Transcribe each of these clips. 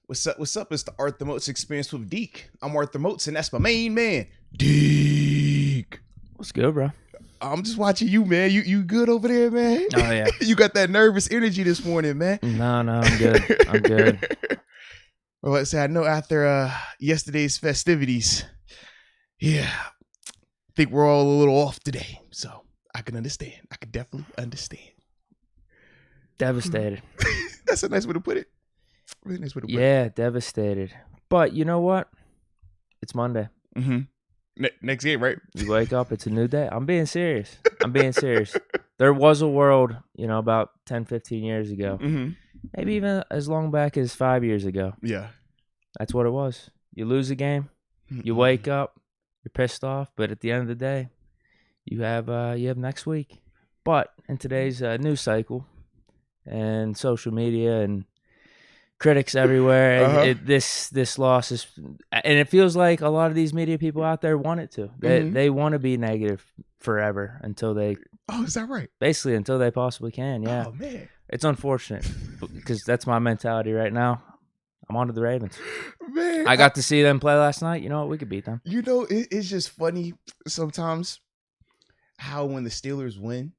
What's up? What's up? It's the Arthur Moats Experience with Deke. I'm Arthur Moats, and that's my main man, Deke. What's good, bro? I'm just watching you, man. You good over there, man? Oh, yeah. You got that nervous energy this morning, man. No, I'm good. I'm good. Well, let's say I know after yesterday's festivities, I think we're all a little off today. So I can understand. I can definitely understand. Devastated. That's a nice way to put it. Really nice way to put it. Yeah, devastated. But you know what? It's Monday. Mm-hmm. Next game, right? You wake up, it's a new day. I'm being serious. There was a world, about 10, 15 years ago. Mm-hmm. Maybe even as long back as 5 years ago. Yeah. That's what it was. You lose a game, you wake up, you're pissed off, but at the end of the day, you have next week. But in today's news cycle and social media and critics everywhere, this loss is, and it feels like a lot of these media people out there want it to. They want to be negative forever until they. Oh, is that right? Basically, until they possibly can. Yeah. Oh man, it's unfortunate because that's my mentality right now. I'm on to the Ravens. Man, I got to see them play last night. You know what? We could beat them. It's just funny sometimes how when the Steelers win,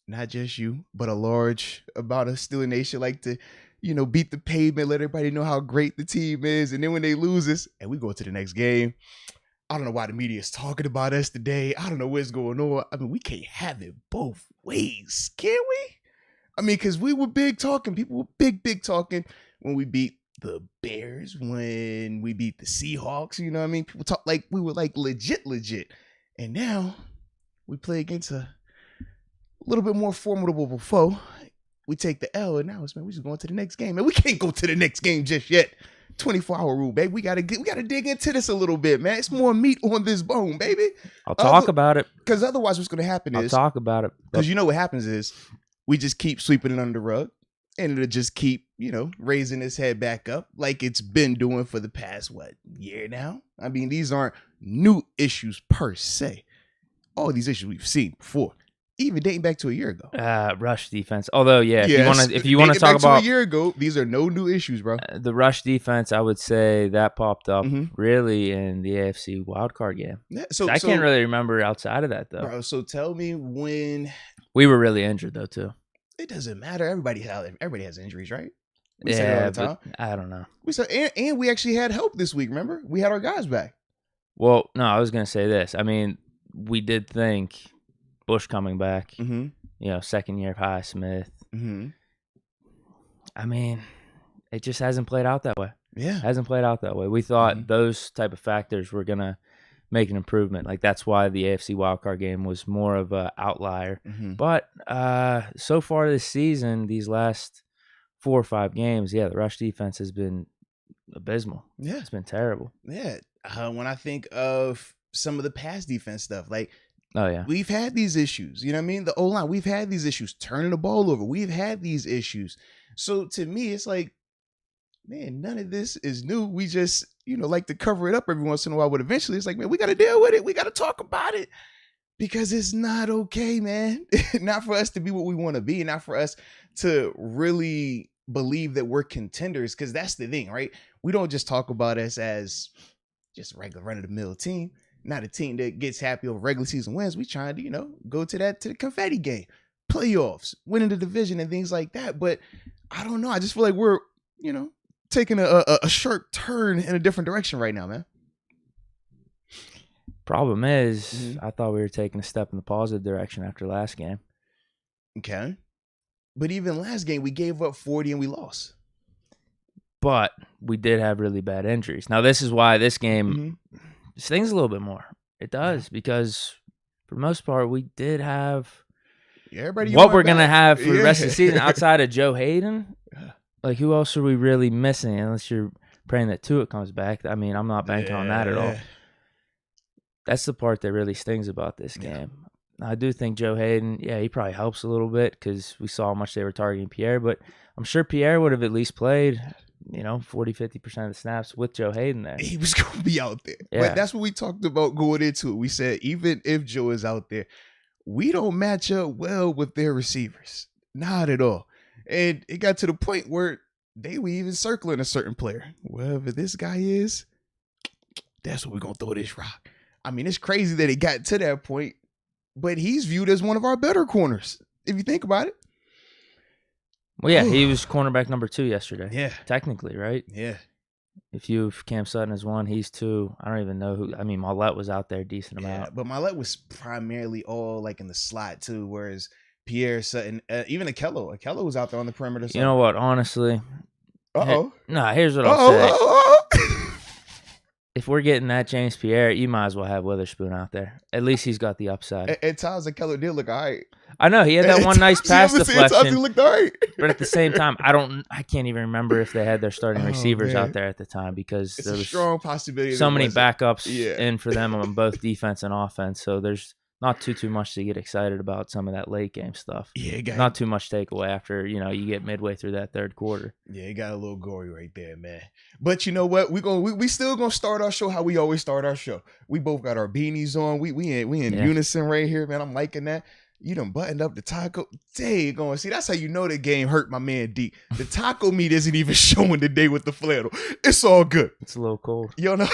not just you, but a large amount of Steeler Nation like to, beat the pavement, let everybody know how great the team is. And then when they lose us and we go to the next game, I don't know why the media is talking about us today. I don't know what's going on. I mean, we can't have it both ways, can we? I mean, because we were big talking. People were big talking when we beat the Bears, when we beat the Seahawks. You know what I mean? People talk like we were like legit. And now we play against a little bit more formidable foe. We take the L, and now it's, man, we just going to the next game. Man, we can't go to the next game just yet. 24-hour rule, baby. We gotta dig into this a little bit, man. It's more meat on this bone, baby. I'll talk about it. Because otherwise what's gonna happen is I'll talk about it. Because what happens is we just keep sweeping it under the rug, and it'll just keep, raising its head back up like it's been doing for the past, year now? I mean, these aren't new issues per se. All these issues we've seen before. Even dating back to a year ago. Rush defense. Although, if you want to talk about a year ago, these are no new issues, bro. The rush defense, I would say that popped up really in the AFC wildcard game. Yeah, I can't really remember outside of that though. Bro, so tell me when we were really injured though too. It doesn't matter. Everybody has injuries, right? We say it all the time. I don't know. We said, and we actually had help this week. Remember, we had our guys back. Well, no, I was gonna say this. I mean, we did think Bush coming back, second year of Highsmith. I mean, it just hasn't played out that way. Yeah. It hasn't played out that way. We thought those type of factors were going to make an improvement. Like, that's why the AFC wildcard game was more of an outlier. But so far this season, these last 4 or 5 games, the rush defense has been abysmal. Yeah. It's been terrible. Yeah. When I think of some of the pass defense stuff, like, oh, yeah. We've had these issues. You know what I mean? The O-line, we've had these issues. Turning the ball over. We've had these issues. So to me, it's like, man, none of this is new. We just, like to cover it up every once in a while. But eventually it's like, man, we got to deal with it. We got to talk about it. Because it's not okay, man. Not for us to be what we want to be. Not for us to really believe that we're contenders. Because that's the thing, right? We don't just talk about us as just a regular run-of-the-mill team. Not a team that gets happy over regular season wins. We trying to, go to the confetti game, playoffs, winning the division and things like that. But I don't know. I just feel like we're, taking a sharp turn in a different direction right now, man. Problem is, I thought we were taking a step in the positive direction after last game. Okay. But even last game, we gave up 40 and we lost. But we did have really bad injuries. Now, this is why this game stings a little bit more. It does, because for the most part, we did have what we're going to have for the rest of the season outside of Joe Hayden. Like, who else are we really missing? Unless you're praying that Tua comes back. I mean, I'm not banking on that at all. That's the part that really stings about this game. I do think Joe Hayden, he probably helps a little bit because we saw how much they were targeting Pierre, but I'm sure Pierre would have at least played 40-50% of the snaps with Joe Hayden there. He was going to be out there. Yeah. But that's what we talked about going into it. We said, even if Joe is out there, we don't match up well with their receivers. Not at all. And it got to the point where they were even circling a certain player. Whoever this guy is, that's what we're going to throw this rock. I mean, it's crazy that it got to that point, but he's viewed as one of our better corners, if you think about it. Well, yeah, he was cornerback number 2 yesterday. Yeah. Technically, right? Yeah. If Cam Sutton is 1, he's 2. I don't even know who. I mean, Mollett was out there a decent amount. Yeah, but Mollett was primarily all like in the slot too, whereas Pierre Sutton, even Akello was out there on the perimeter. You know what? Honestly. Here's what I'll say. If we're getting that James Pierre, you might as well have Witherspoon out there. At least he's got the upside. At times, Akello did look all right. I know he had that one nice pass deflection. He looked all right. But at the same time, I can't even remember if they had their starting receivers out there at the time because it's there was a strong possibility. So many backups in for them on both defense and offense. So there's not too much to get excited about some of that late game stuff. Yeah, not too much takeaway after you get midway through that third quarter. Yeah, it got a little gory right there, man. But you know what? We still gonna start our show how we always start our show. We both got our beanies on. We in unison right here, man. I'm liking that. You done buttoned up the taco. Daggone. See, that's how you know the game hurt my man Deke. The taco meat isn't even showing today with the flannel. It's all good. It's a little cold. You know.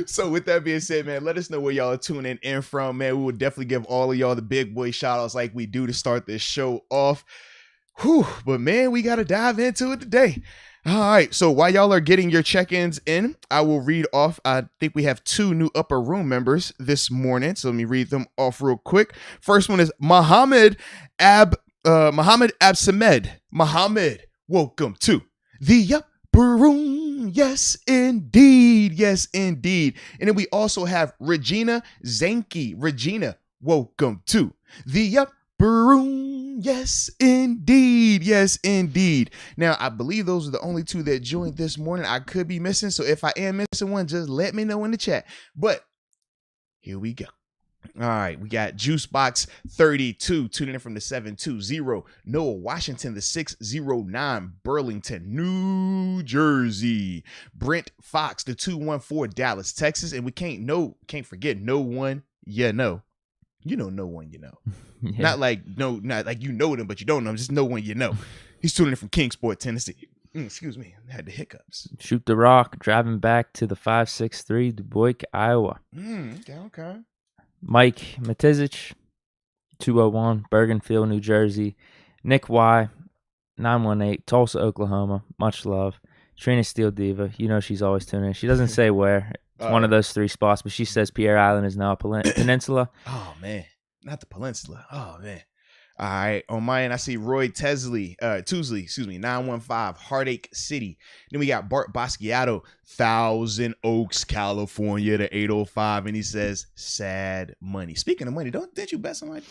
So with that being said, man, let us know where y'all are tuning in from, man. We will definitely give all of y'all the big boy shout outs like we do to start this show off. Whew, but man, we got to dive into it today. All right, so while y'all are getting your check-ins in, I will read off. I think we have 2 new upper room members this morning, so let me read them off real quick. First one is Mohammed Absamed. Mohammed, welcome to the upper room. Yes, indeed. Yes, indeed. And then we also have Regina Zanke. Regina, welcome to the upper room. Yes, indeed. Yes, indeed. Now, I believe those are the only 2 that joined this morning. I could be missing, so if I am missing one, just let me know in the chat. But here we go. All right, we got Juicebox 32 tuning in from the 720. Noah Washington, the 609, Burlington, New Jersey. Brent Fox, the 214, Dallas, Texas. And we can't forget no one you know. You know no one you know. Yeah. Not like you know them, but you don't know them. Just no one you know. He's tuning in from Kingsport, Tennessee. Excuse me, I had the hiccups. Shoot the Rock, driving back to the 563, Du Bois, Iowa. Okay. Mike Matizich, 201, Bergenfield, New Jersey. Nick Y, 918, Tulsa, Oklahoma. Much love. Trina Steele Diva, she's always tuning in. She doesn't say where. It's one of those 3 spots, but she says Pierre Island is now a peninsula. Oh, man. Not the peninsula. Oh, man. All right. On my end, I see Roy Tousley, 915, Heartache City. Then we got Bart Basquiato, Thousand Oaks, California, the 805. And he says, sad money. Speaking of money, didn't you bet somebody?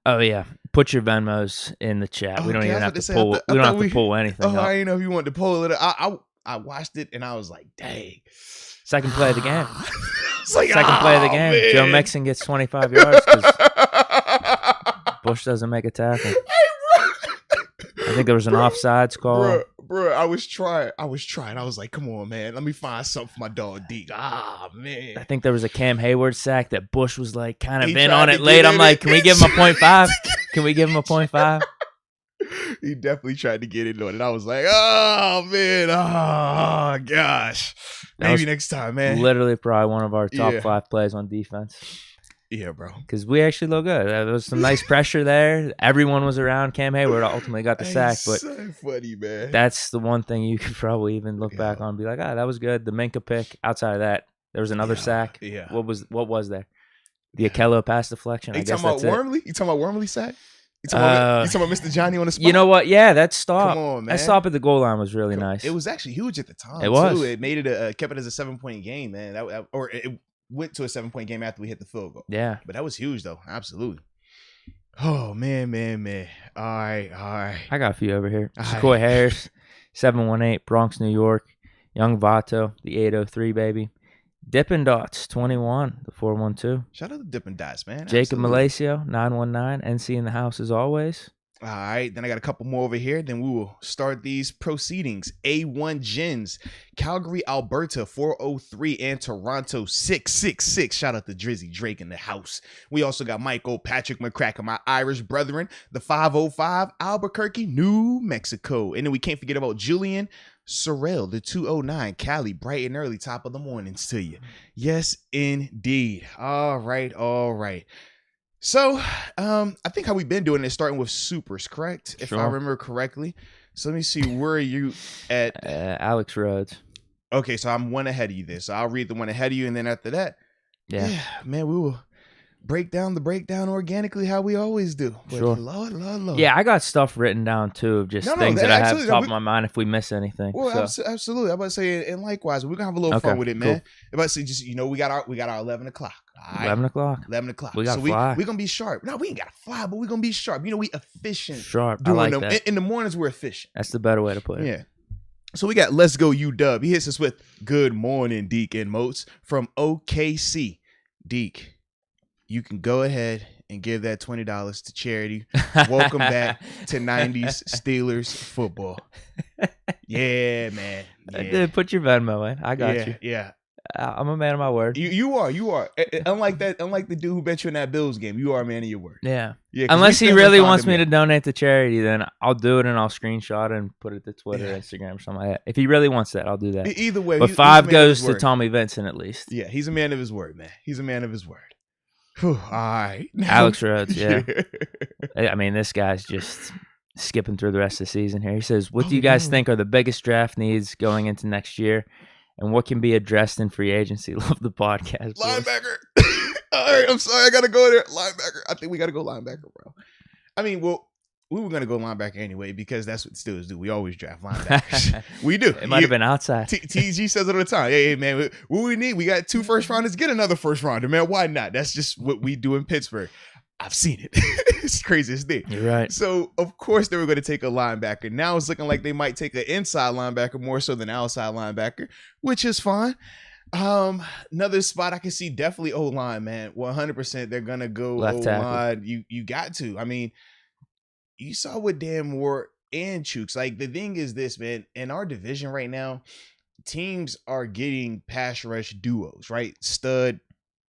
Oh, yeah. Put your Venmos in the chat. We don't even have to pull. We don't have to pull anything up. I didn't know if you wanted to pull it. I watched it, and I was like, dang. Second play of the game. Like, Second play of the game. Man. Joe Mixon gets 25 yards because Bush doesn't make a tackle. I think there was an offsides call. Bro, I was trying. I was like, come on, man. Let me find something for my dog, Deke. Man. I think there was a Cam Hayward sack that Bush was like kind of in on it late. I'm like, can we give him a 0.5? Can we give him a 0.5? He definitely tried to get in on it. I was like, oh, man. Oh, gosh. Maybe next time, man. Literally probably one of our top 5 plays on defense. Yeah, bro. Because we actually look good. There was some nice pressure there. Everyone was around. Cam Hayward ultimately got the sack. But so funny, man. That's the one thing you could probably even look back on and be like, that was good. The Minka pick. Outside of that, there was another sack. Yeah. What was there? The Akello pass deflection. You talking about Wormley? You talking about Wormley sack? You talking about Mr. Johnny on the spot? You know what? Yeah, that stop. Come on, man. That stop at the goal line was really nice. It was actually huge at the time. It was. Too. It made it kept it as a 7-point game, man. It went to a 7-point game after we hit the field goal. Yeah. But that was huge, though. Absolutely. Oh, man. All right. I got a few over here. Sequoia Harris, 718, Bronx, New York. Young Vato, the 803, baby. Dippin' Dots, 21, the 412. Shout out to Dippin' Dots, man. Jacob Malacio, 919. NC in the house as always. All right, then I got a couple more over here. Then we will start these proceedings. A1 Gens, Calgary, Alberta, 403, and Toronto, 666. Shout out to Drizzy Drake in the house. We also got Michael, Patrick McCracken, my Irish brethren, the 505, Albuquerque, New Mexico. And then we can't forget about Julian Sorrell, the 209, Cali, bright and early, top of the mornings to you. Yes, indeed. All right. So, I think how we've been doing is starting with supers, correct? If I remember correctly. So let me see, where are you at? Alex Rhodes. Okay, so I'm one ahead of you there. So I'll read the one ahead of you, and then after that, yeah man, we will break down the breakdown organically how we always do. But sure. Lord. Yeah, I got stuff written down too of just things that I have top of my mind if we miss anything. Well, absolutely. I'm about to say, and likewise, we're gonna have a little fun with it, man. Cool. I'm about to say, just we got our 11 o'clock. All right? 11 o'clock. 11 o'clock. We gotta fly. We're gonna be sharp. No, we ain't gotta fly, but we're gonna be sharp. We efficient. Sharp. I like that. In the mornings, we're efficient. That's the better way to put it. Yeah. So we got Let's Go UW. He hits us with good morning, Deke and Moats from OKC. Deke, you can go ahead and give that $20 to charity. Welcome back to 90s Steelers football. Yeah, man. Yeah. Put your Venmo in. I got you. Yeah. I'm a man of my word. You are. Unlike the dude who bet you in that Bills game, you are a man of your word. Yeah. Unless he really wants me to donate to charity, then I'll do it and I'll screenshot it and put it to Twitter, Instagram, or something like that. If he really wants that, I'll do that. Either way. But 5 goes to Tommy Vincent at least. Yeah, he's a man of his word, man. He's a man of his word. Whew, all right. Alex Rhodes, yeah. I mean, this guy's just skipping through the rest of the season here. He says, what do you guys think are the biggest draft needs going into next year? And what can be addressed in free agency? Love the podcast. Linebacker. All right, I'm sorry. I got to go there. Linebacker. I think we got to go linebacker, bro. I mean, well, we were going to go linebacker anyway because that's what Steelers do. We always draft linebackers. We do. It might have been outside. TG says it all the time. Hey, man, what we need? We got 2 first rounders. Get another first rounder, man. Why not? That's just what we do in Pittsburgh. I've seen it. It's the craziest thing. You're right. So, of course, they were going to take a linebacker. Now it's looking like they might take an inside linebacker more so than an outside linebacker, which is fine. Another spot I can see definitely O-line, man. 100% they're going to go left O-line. You got to. I mean, you saw with Dan Moore and Chooks. Like, the thing is this, man. In our division right now, teams are getting pass rush duos, right? Stud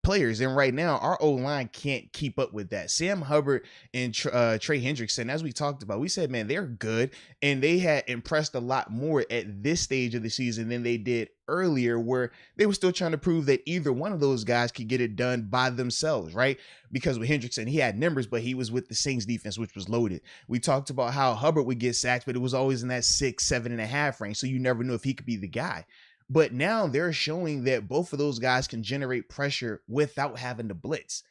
players, and right now our O-line can't keep up with that. Sam Hubbard and Trey Hendrickson, as we talked about, we said, man, they're good, and they had impressed a lot more at this stage of the season than they did earlier, where they were still trying to prove that either one of those guys could get it done by themselves, right? Because with Hendrickson, he had numbers, but he was with the Saints defense, which was loaded. We talked about how Hubbard would get sacked, but it was always in that 6, 7.5 range, so you never knew if he could be the guy. But now they're showing that both of those guys can generate pressure without having to blitz.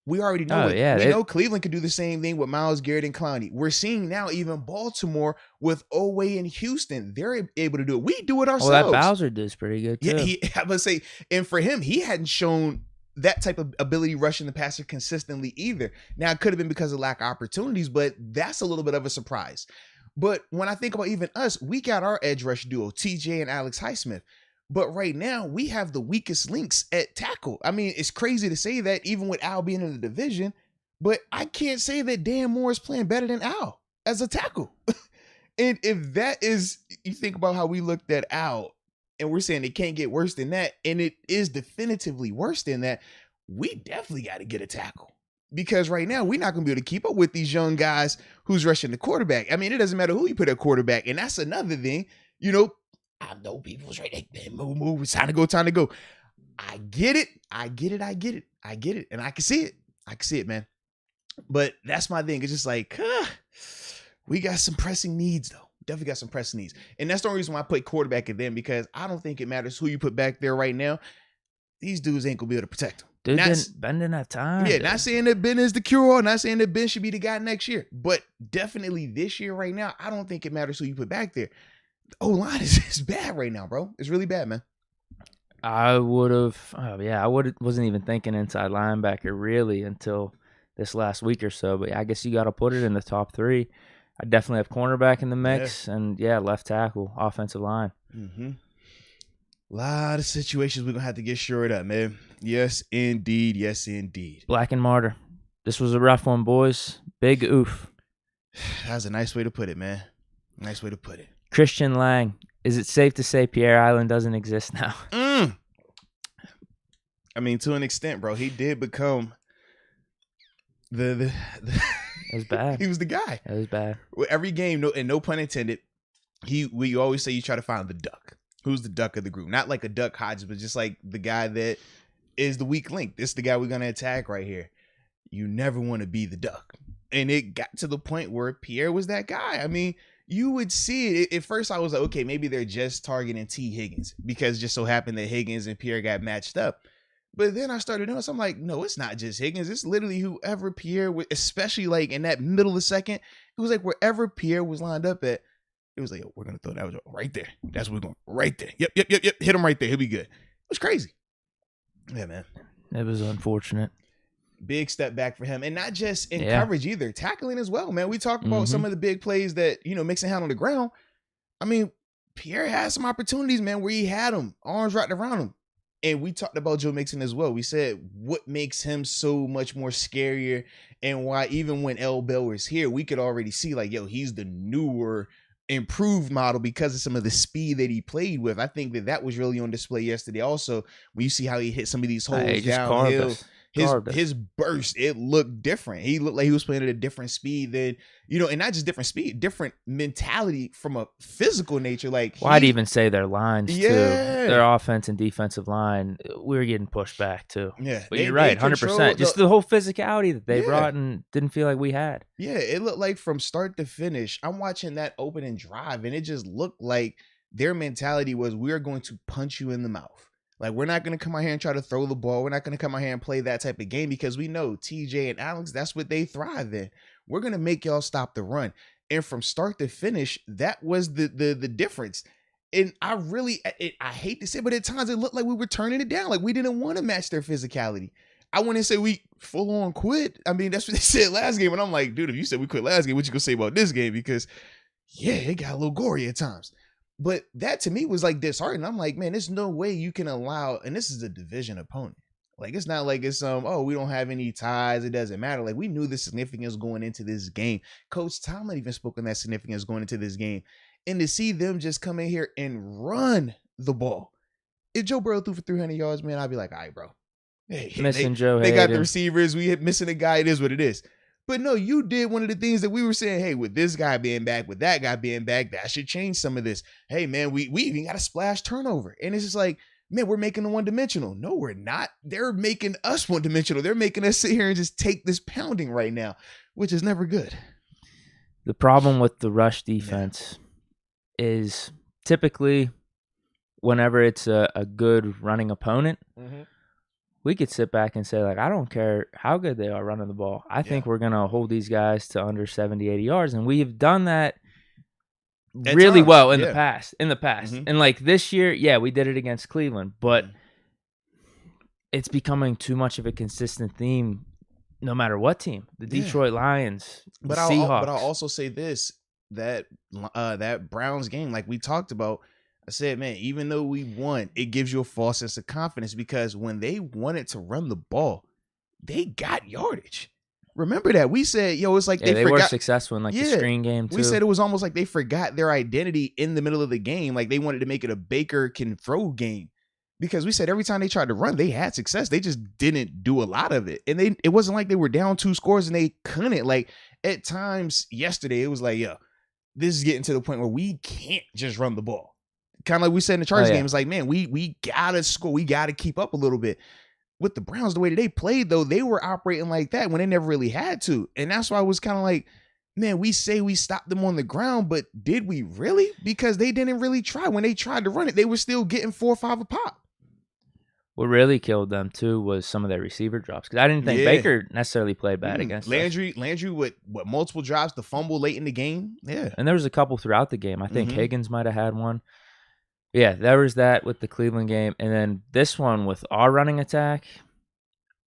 We already know it. We know Cleveland could do the same thing with Myles Garrett and Clowney. We're seeing now even Baltimore with Oweh and Houston. They're able to do it. We do it ourselves. Well, that Bowser does pretty good too. Yeah, I would say, and for him, he hadn't shown that type of ability rushing the passer consistently either. Now, it could have been because of lack of opportunities, but that's a little bit of a surprise. But when I think about even us, we got our edge rush duo, TJ and Alex Highsmith. But right now, we have the weakest links at tackle. I mean, it's crazy to say that even with Al being in the division, but I can't say that Dan Moore is playing better than Al as a tackle. And if that is, you think about how we looked at Al, and we're saying it can't get worse than that, and it is definitively worse than that, we definitely got to get a tackle. Because right now, we're not going to be able to keep up with these young guys who's rushing the quarterback. I mean, it doesn't matter who you put at quarterback. And that's another thing. You know, I know people's right. Hey, move. It's time to go. I get it. And I can see it, man. But that's my thing. It's just like, we got some pressing needs, though. Definitely got some pressing needs. And that's the only reason why I put quarterback at them, because I don't think it matters who you put back there right now. These dudes ain't going to be able to protect them. Dude, Ben didn't have time. Yeah, not saying that Ben is the cure-all, not saying that Ben should be the guy next year, but definitely this year right now, I don't think it matters who you put back there. The O-line is bad right now, bro. It's really bad, man. I wasn't even thinking inside linebacker really until this last week or so, but I guess you got to put it in the top 3. I definitely have cornerback in the mix, and left tackle, offensive line. Mm-hmm. A lot of situations we're going to have to get shored up, man. Yes, indeed. Black and Martyr. This was a rough one, boys. Big oof. That's a nice way to put it, man. Nice way to put it. Christian Lang. Is it safe to say Pierre Island doesn't exist now? I mean, to an extent, bro. He did become the It was bad. He was the guy. It was bad. Every game, no pun intended, we always say you try to find the duck. Who's the duck of the group? Not like a duck Hodges, but just like the guy that is the weak link. This is the guy we're going to attack right here. You never want to be the duck. And it got to the point where Pierre was that guy. I mean, you would see it. At first, I was like, okay, maybe they're just targeting T. Higgins because it just so happened that Higgins and Pierre got matched up. But then I started noticing, I'm like, no, it's not just Higgins. It's literally whoever Pierre was, especially like in that middle of the second. It was like wherever Pierre was lined up at, it was like, yo, we're going to throw that right there. That's what we're going right there. Yep. Hit him right there. He'll be good. It was crazy. Yeah, man. It was unfortunate. Big step back for him. And not just in coverage either. Tackling as well, man. We talked about some of the big plays that, Mixon had on the ground. I mean, Pierre had some opportunities, man, where he had him, arms wrapped around him. And we talked about Joe Mixon as well. We said what makes him so much more scarier and why even when L. Bell was here, we could already see like, yo, he's the newer, improved model because of some of the speed that he played with. I think that was really on display yesterday. Also, when you see how he hit some of these holes downhill, his burst, it looked different. He looked like he was playing at a different speed than, and not just different speed, different mentality from a physical nature. Like, I'd even say their lines too. Their offense and defensive line, we were getting pushed back too. Yeah, but you're right, 100%. Just the whole physicality that they brought and didn't feel like we had. Yeah, it looked like from start to finish. I'm watching that opening drive, and it just looked like their mentality was, we're going to punch you in the mouth. Like, we're not going to come out here and try to throw the ball. We're not going to come out here and play that type of game because we know TJ and Alex, that's what they thrive in. We're going to make y'all stop the run. And from start to finish, that was the difference. And I hate to say it, but at times it looked like we were turning it down. Like, we didn't want to match their physicality. I wouldn't say we full on quit. I mean, that's what they said last game. And I'm like, dude, if you said we quit last game, what you going to say about this game? Because, yeah, it got a little gory at times. But that to me was like disheartening. I'm like, man, there's no way you can allow, and this is a division opponent. Like, it's not like it's we don't have any ties. It doesn't matter. Like, we knew the significance going into this game. Coach Tomlin even spoke on that significance going into this game. And to see them just come in here and run the ball. If Joe Burrow threw for 300 yards, man, I'd be like, all right, bro. Hey, Joe They got the receivers. We missing a guy. It is what it is. But no, you did one of the things that we were saying, hey, with this guy being back, with that guy being back, that should change some of this. Hey, man, we even got a splash turnover. And it's just like, man, we're making them one-dimensional. No, we're not. They're making us one-dimensional. They're making us sit here and just take this pounding right now, which is never good. The problem with the rush defense is typically whenever it's a good running opponent, we could sit back and say, like, I don't care how good they are running the ball. I think we're going to hold these guys to under 70, 80 yards. And we have done that really well in the past. And, like, this year, we did it against Cleveland. But it's becoming too much of a consistent theme no matter what team. The Detroit Lions, the Seahawks. But I'll also say this, that Browns game, like we talked about, I said, man, even though we won, it gives you a false sense of confidence because when they wanted to run the ball, they got yardage. Remember that. We said, yo, it's like they forgot. Were successful in like the screen game too. We said it was almost like they forgot their identity in the middle of the game. Like they wanted to make it a Baker can throw game because we said every time they tried to run, they had success. They just didn't do a lot of it. And it wasn't like they were down 2 scores and they couldn't. Like at times yesterday, it was like, yo, this is getting to the point where we can't just run the ball. Kind of like we said in the Chargers game, it's like, man, we gotta score. We gotta keep up a little bit. With the Browns, the way that they played, though, they were operating like that when they never really had to. And that's why I was kind of like, man, we say we stopped them on the ground, but did we really? Because they didn't really try. When they tried to run it, they were still getting 4 or 5 a pop. What really killed them, too, was some of their receiver drops. Because I didn't think Baker necessarily played bad against Landry with multiple drops, the fumble late in the game. Yeah. And there was a couple throughout the game. I think Higgins might have had one. Yeah, there was that with the Cleveland game. And then this one with our running attack,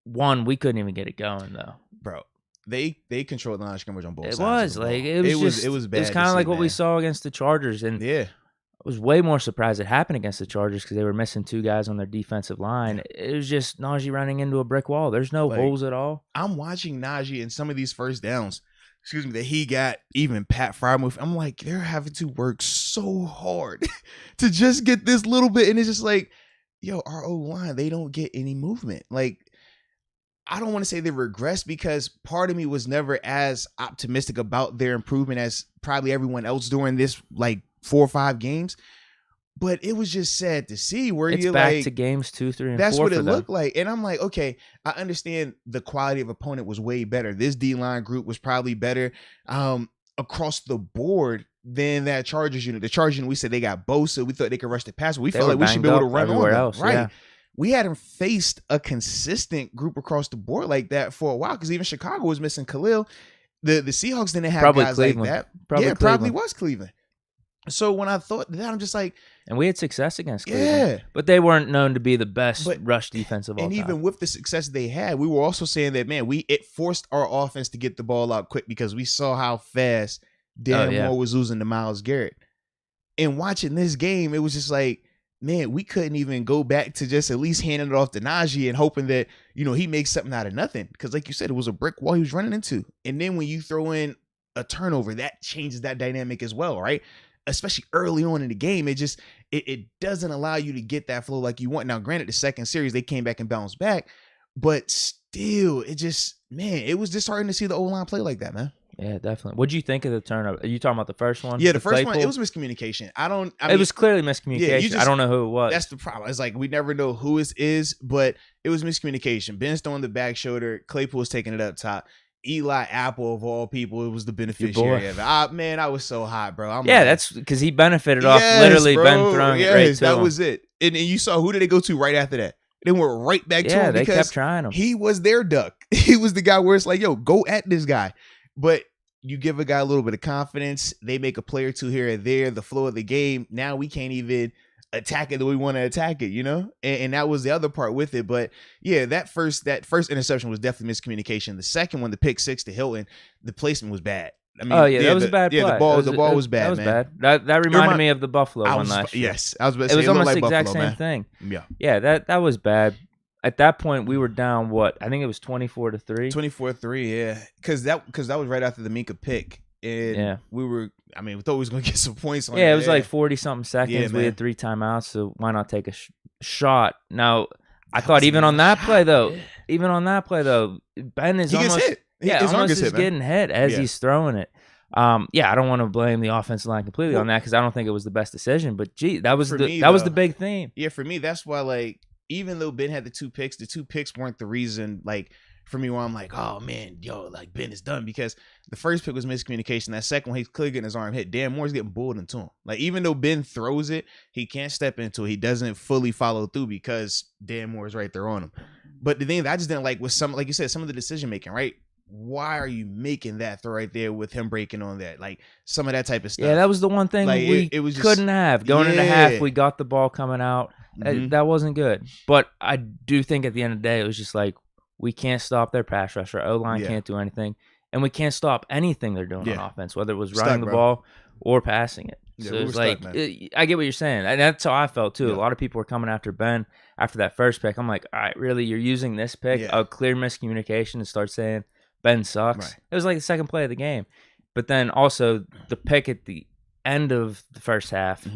we couldn't even get it going, though. Bro, they controlled the line of scrimmage on both sides. It was bad. It was kind of like what we saw against the Chargers. And I was way more surprised it happened against the Chargers because they were missing 2 guys on their defensive line. It was just Najee running into a brick wall. There's no holes at all. I'm watching Najee in some of these first downs that he got even Pat Frymouth. I'm like, they're having to work so hard to just get this little bit. And it's just like, yo, our O-line, they don't get any movement. Like, I don't want to say they regressed because part of me was never as optimistic about their improvement as probably everyone else during this like 4 or 5 games. But it was just sad to see where it's you're back like, to games 2, 3, and 4. that's what it them. looked like. And I'm like, okay, I understand the quality of opponent was way better. This D-line group was probably better across the board than that Chargers unit. The Chargers unit, we said they got Bosa. We thought they could rush the pass. We felt like we should be able to run on them. Else, right. Yeah. We hadn't faced a consistent group across the board like that for a while because even Chicago was missing Khalil. The Seahawks didn't have probably guys Cleveland. like that. Probably probably was Cleveland. So when I thought that, I'm just like, and we had success against Cleveland. Yeah. But they weren't known to be the best rush defense of all time. And even with the success they had, we were also saying that, man, it forced our offense to get the ball out quick because we saw how fast Dan Moore was losing to Myles Garrett. And watching this game, it was just like, man, we couldn't even go back to just at least handing it off to Najee and hoping that, he makes something out of nothing. Because like you said, it was a brick wall he was running into. And then when you throw in a turnover, that changes that dynamic as well, right? Especially early on in the game, it doesn't allow you to get that flow like you want. Now, granted, the second series, they came back and bounced back. But still, it was disheartening to see the O-line play like that, man. Yeah, definitely. What did you think of the turnover? Are you talking about the first one? Yeah, the first one, it was miscommunication. It was clearly miscommunication. I don't know who it was. That's the problem. It's like we never know who it is, but it was miscommunication. Ben's throwing the back shoulder. Claypool was taking it up top. Eli Apple, of all people, it was the beneficiary of it. Man, I was so hot, bro. That's because he benefited off literally Ben throwing it right to that him. was it. And you saw, who did they go to right after that? They went right back to him they because kept trying him. He was their duck. He was the guy where it's like, yo, go at this guy. But you give a guy a little bit of confidence. They make a play or two here and there. The flow of the game. Now we can't even attack it the way we want to attack it, And that was the other part with it. But yeah, that first interception was definitely miscommunication. The second one, the pick 6 to Hilton, the placement was bad. I mean, that was a bad play. Yeah, the ball was bad. That was man. bad. That reminded me of the Buffalo one last year. Yes, I was about to say, it was almost the exact Buffalo, same thing. Yeah, that was bad. At that point, we were down. What? I think it was 24-3. 24-3. Yeah, because that was right after the Minka pick. And we thought we was going to get some points on it. Yeah, it was like 40-something seconds. Yeah, we had 3 timeouts, so why not take a shot? Now, I thought even on that play, though, Ben is almost hit. Almost is getting hit as he's throwing it. I don't want to blame the offensive line completely on that because I don't think it was the best decision. But, gee, that was the big theme. Yeah, for me, that's why, like, even though Ben had the 2 picks, the 2 picks weren't the reason, like, for me, where I'm like, oh man, like Ben is done, because the first pick was miscommunication. That second one, he's clearly getting his arm hit. Dan Moore's getting bulled into him. Like, even though Ben throws it, he can't step into it. He doesn't fully follow through because Dan Moore's right there on him. But the thing that I just didn't like was like you said, some of the decision making, right? Why are you making that throw right there with him breaking on that? Like, some of that type of stuff. Yeah, that was the one thing like, it was couldn't have. Going into half, we got the ball coming out. Mm-hmm. That wasn't good. But I do think at the end of the day, it was just like, we can't stop their pass rush. Our O-line can't do anything. And we can't stop anything they're doing on offense, whether it was running the ball or passing it. So it's like, I get what you're saying. And that's how I felt, too. A lot of people were coming after Ben after that first pick. I'm like, all right, really? You're using this pick, a clear miscommunication, to start saying Ben sucks? Right. It was like the second play of the game. But then also the pick at the end of the first half,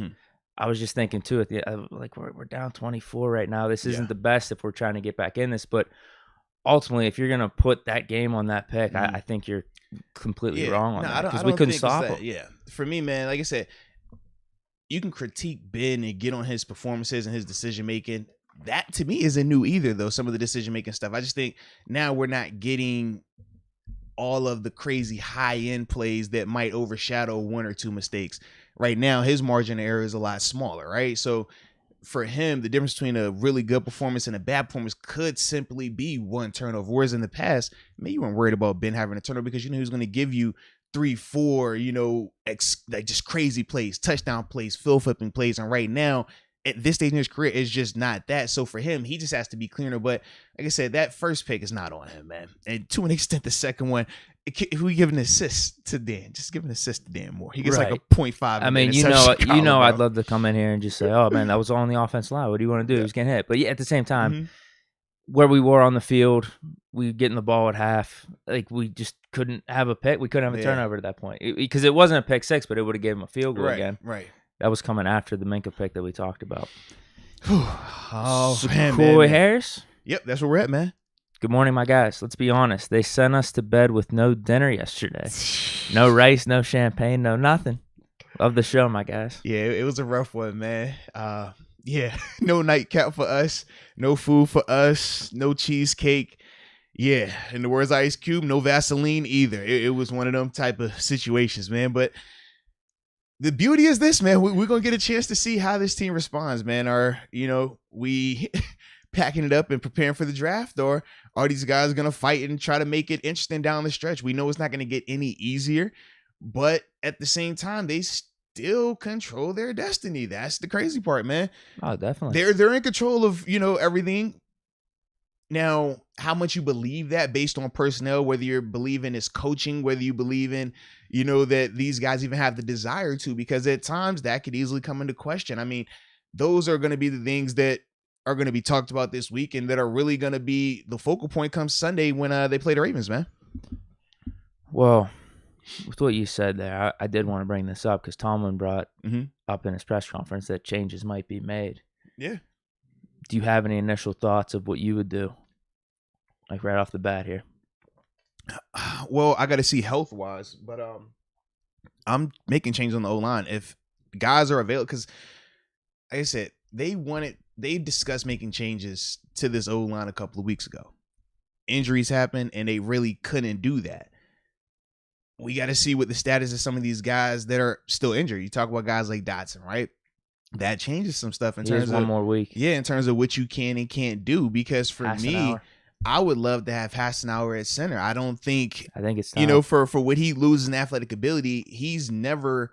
I was just thinking, too, like, we're down 24 right now. This isn't the best if we're trying to get back in this. But ultimately, if you're going to put that game on that pick, I think you're completely wrong on that, because we couldn't stop him. Yeah. For me, man, like I said, you can critique Ben and get on his performances and his decision-making. That, to me, isn't new either, though, some of the decision-making stuff. I just think now we're not getting all of the crazy high-end plays that might overshadow 1 or 2 mistakes. Right now, his margin of error is a lot smaller, right? So for him, the difference between a really good performance and a bad performance could simply be 1 turnover. Whereas in the past, man, you weren't worried about Ben having a turnover because you knew he was going to give you 3, 4, like just crazy plays, touchdown plays, fill flipping plays. And right now, at this stage in his career, it's just not that. So for him, he just has to be cleaner. But like I said, that first pick is not on him, man. And to an extent, the second one, if we give an assist to Dan, just give an assist to Dan Moore. He gets like a 0.5. I mean, I'd love to come in here and just say, oh man, that was all on the offensive line. What do you want to do? He was getting hit. But yeah, at the same time, where we were on the field, we getting the ball at half, like we just couldn't have a pick. We couldn't have a turnover at that point because it wasn't a pick six, but it would have given him a field goal again. Right. That was coming after the Minka pick that we talked about. Oh, man. Harris? Yep, that's where we're at, man. Good morning, my guys. Let's be honest. They sent us to bed with no dinner yesterday. No rice, no champagne, no nothing. Love the show, my guys. Yeah, it was a rough one, man. Yeah, no nightcap for us. No food for us. No cheesecake. Yeah, in the words of Ice Cube, no Vaseline either. It was one of them type of situations, man. But the beauty is this, man. We're going to get a chance to see how this team responds, man. We packing it up and preparing for the draft, or are these guys going to fight and try to make it interesting down the stretch? We know it's not going to get any easier, but at the same time, they still control their destiny. That's the crazy part, man. Oh, definitely. They're in control of, everything. Now, how much you believe that based on personnel, whether you believe in his coaching, whether you believe in, that these guys even have the desire to, because at times that could easily come into question. I mean, those are going to be the things that are going to be talked about this week and that are really going to be the focal point come Sunday when they play the Ravens, man. Well, with what you said there, I did want to bring this up because Tomlin brought up in his press conference that changes might be made. Yeah. Do you have any initial thoughts of what you would do? Like right off the bat here. Well, I got to see health-wise, but I'm making changes on the O-line. If guys are available, because like I said, they discussed making changes to this O-line a couple of weeks ago. Injuries happened, and they really couldn't do that. We got to see what the status of some of these guys that are still injured. You talk about guys like Dotson, right? That changes some stuff in terms of one more week. Yeah, in terms of what you can and can't do. Because for me, I would love to have Hassenauer at center. I think it's time. For what he loses in athletic ability, he's never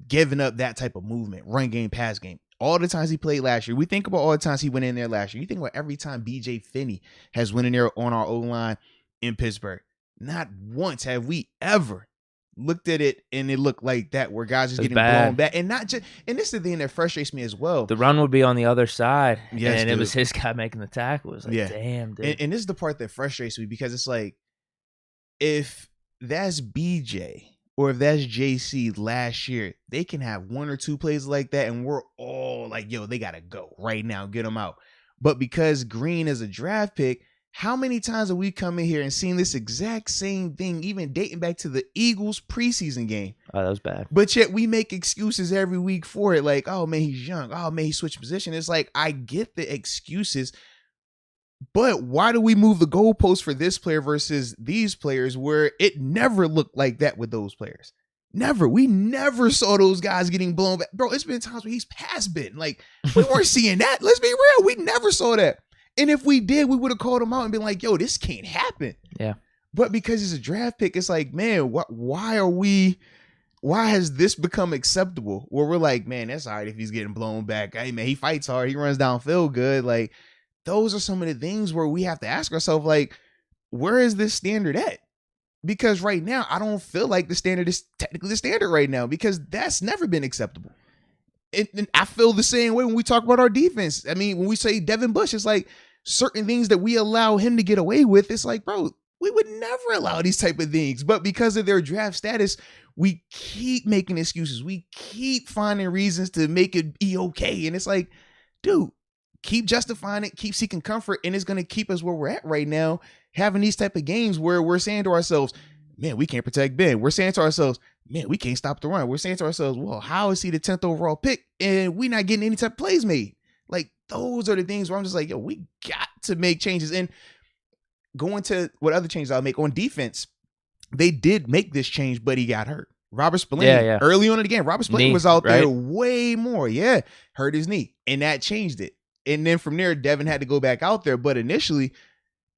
given up that type of movement, run game, pass game. All the times he played last year, we think about all the times he went in there last year. You think about every time B.J. Finney has went in there on our O-line in Pittsburgh. Not once have we ever looked at it and it looked like that, where guys just getting blown back. And not just, and this is the thing that frustrates me as well. The run would be on the other side, and it was his guy making the tackle. It was like, damn, dude. And this is the part that frustrates me, because it's like, if that's BJ or if that's JC last year, they can have one or two plays like that, and we're all like, yo, they got to go right now, get them out. But because Green is a draft pick, how many times have we come in here and seen this exact same thing, even dating back to the Eagles preseason game? Oh, that was bad. But yet we make excuses every week for it. Like, oh, man, he's young. Oh, man, he switched position. It's like, I get the excuses, but why do we move the goalposts for this player versus these players where it never looked like that with those players? Never. We never saw those guys getting blown back. Bro, it's been times where he's past been. Like, we weren't seeing that. Let's be real. We never saw that. And if we did, we would have called him out and been like, yo, this can't happen. Yeah. But because he's a draft pick, it's like, man, why has this become acceptable? Where we're like, man, that's all right if he's getting blown back. Hey, man, he fights hard. He runs downfield good. Like, those are some of the things where we have to ask ourselves, like, where is this standard at? Because right now, I don't feel like the standard is technically the standard right now, because that's never been acceptable. And I feel the same way when we talk about our defense. I mean, when we say Devin Bush, it's like certain things that we allow him to get away with. It's like, bro, we would never allow these type of things. But because of their draft status, we keep making excuses. We keep finding reasons to make it be okay. And it's like, dude, keep justifying it, keep seeking comfort, and it's going to keep us where we're at right now, having these type of games where we're saying to ourselves, man, we can't protect Ben. We're saying to ourselves, man, we can't stop the run. We're saying to ourselves, well, how is he the 10th overall pick and we not getting any type of plays made? Like, those are the things where I'm just like, yo, we got to make changes. And going to what other changes I'll make on defense, they did make this change, but he got hurt. Robert Spillane, early on in the game, Robert Spillane was out there way more. Yeah, hurt his knee, and that changed it. And then from there, Devin had to go back out there. But initially,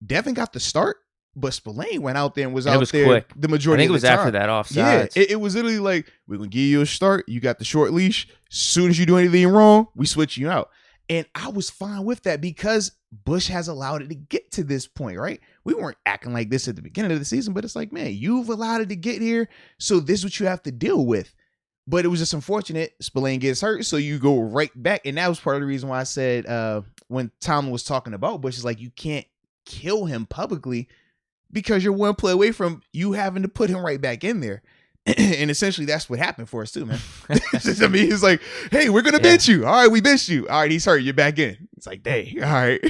Devin got the start, but Spillane went out there and was out there quick. The majority of the time. I think it was after that offsides. Yeah, it was literally like, we're going to give you a start. You got the short leash. As soon as you do anything wrong, we switch you out. And I was fine with that because Bush has allowed it to get to this point, right? We weren't acting like this at the beginning of the season, but it's like, man, you've allowed it to get here, so this is what you have to deal with. But it was just unfortunate. Spillane gets hurt, so you go right back. And that was part of the reason why I said when Tomlin was talking about Bush, is like, you can't kill him publicly because you're one play away from you having to put him right back in there. And essentially that's what happened for us too, man. I mean, he's like, hey, we're going to bench you. All right, we benched you. All right, he's hurt. You're back in. It's like, dang, all right.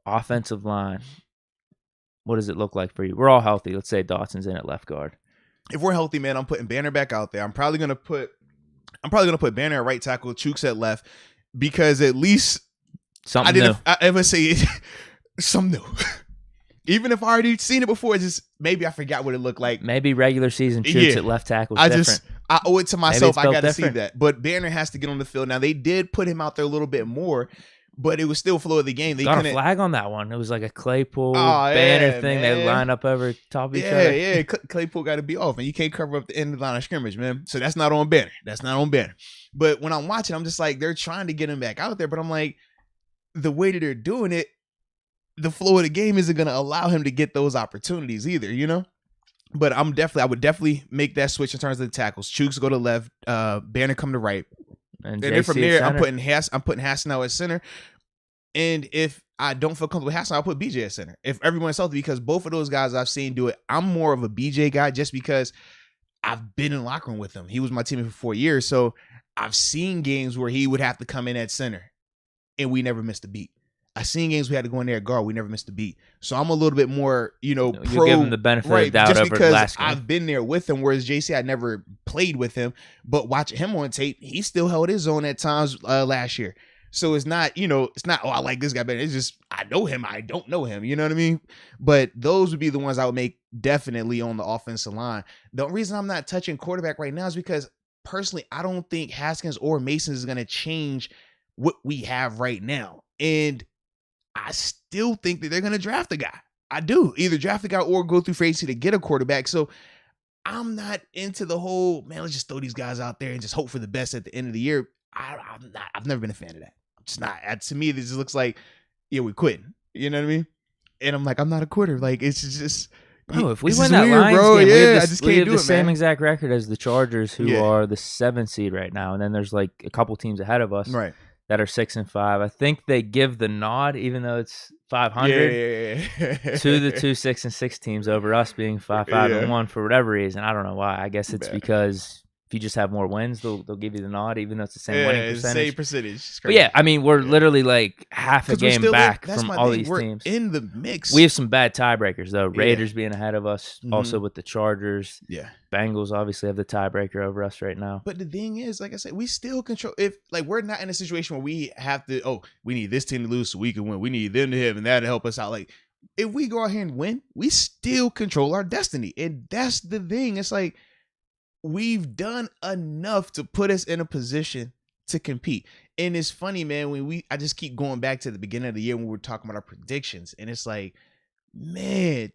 Offensive line. What does it look like for you? We're all healthy. Let's say Dotson's in at left guard. If we're healthy, man, I'm putting Banner back out there. I'm probably gonna put Banner at right tackle, Chooks at left, because at least something new. I ever say it, something new. Even if I already seen it before, it's just maybe I forgot what it looked like. Maybe regular season Chooks at left tackle. I owe it to myself. I got to see that. But Banner has to get on the field now. They did put him out there a little bit more. But it was still flow of the game. They got a flag on that one. It was like a Claypool Banner thing. Man. They line up over top of each other. Yeah. Claypool got to be off, and you can't cover up the end of the line of scrimmage, man. So that's not on Banner. But when I'm watching, I'm just like, they're trying to get him back out there. But I'm like, the way that they're doing it, the flow of the game isn't going to allow him to get those opportunities either, you know? But I would definitely make that switch in terms of the tackles. Chooks go to left, Banner come to right. And then from there, I'm putting Hassan at center. And if I don't feel comfortable with Hassan, I'll put BJ at center. If everyone's healthy, because both of those guys I've seen do it. I'm more of a BJ guy just because I've been in the locker room with him. He was my teammate for 4 years. So I've seen games where he would have to come in at center and we never missed a beat. I've seen games we had to go in there at guard. We never missed a beat. So I'm a little bit more, pro. You give him the benefit of the doubt just over because last game. I've been there with him, whereas JC, I never played with him. But watching him on tape, he still held his own at times last year. So it's not, oh, I like this guy better. It's just, I know him. I don't know him. You know what I mean? But those would be the ones I would make definitely on the offensive line. The reason I'm not touching quarterback right now is because personally, I don't think Haskins or Mason is going to change what we have right now. And I still think that they're going to draft a guy. I do. Either draft a guy or go through free agency to get a quarterback. So I'm not into the whole, man, let's just throw these guys out there and just hope for the best at the end of the year. I've never been a fan of that. I'm just not. To me, this just looks like, we're quitting. You know what I mean? And I'm like, I'm not a quitter. Like, it's just. Bro, if we win that Lions game, we have the same exact record as the Chargers, who are the 7th seed right now. And then there's like a couple teams ahead of us. Right. That are 6-5. I think they give the nod, even though it's 500, to the 2 6-6 teams over us being 5-5-1 for whatever reason. I don't know why. I guess it's because if you just have more wins, they'll give you the nod, even though it's the same winning percentage. Same percentage. But yeah, I mean, we're literally like half a game back from all these teams. In the mix. We have some bad tiebreakers though. Raiders being ahead of us, also with the Chargers. Yeah. Bengals obviously have the tiebreaker over us right now. But the thing is, like I said, we still control. If like we're not in a situation where we have to, we need this team to lose so we can win. We need them to have and that to help us out. Like if we go out here and win, we still control our destiny. And that's the thing. It's like we've done enough to put us in a position to compete. And it's funny, man, I just keep going back to the beginning of the year when we were talking about our predictions. And it's like, man,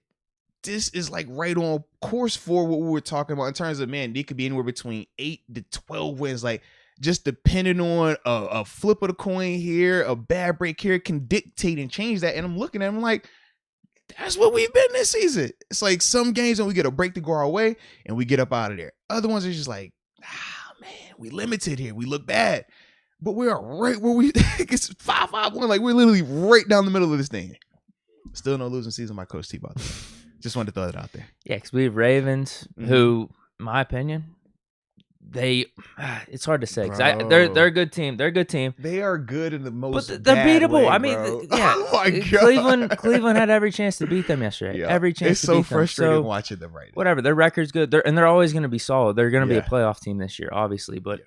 this is like right on course for what we were talking about in terms of, man, they could be anywhere between 8 to 12 wins. Like just depending on a flip of the coin here, a bad break here can dictate and change that. And I'm looking at them like, that's what we've been this season. It's like some games when we get a break to go our way and we get up out of there. Other ones are just like, man, we limited here. We look bad. But we are right where we it's 5-5-1. Like we're literally right down the middle of this thing. Still no losing season by Coach T. Just wanted to throw that out there. Yeah, because we have Ravens, who, in my opinion, it's hard to say. Cause they're a good team. They're a good team. They are good in the most. But they're beatable. Way, I mean, yeah. Oh my God. Cleveland had every chance to beat them yesterday. Yeah. Every chance. It's to beat them. so frustrating watching them right now. Whatever. Their record's good. They're always going to be solid. They're going to be a playoff team this year, obviously. But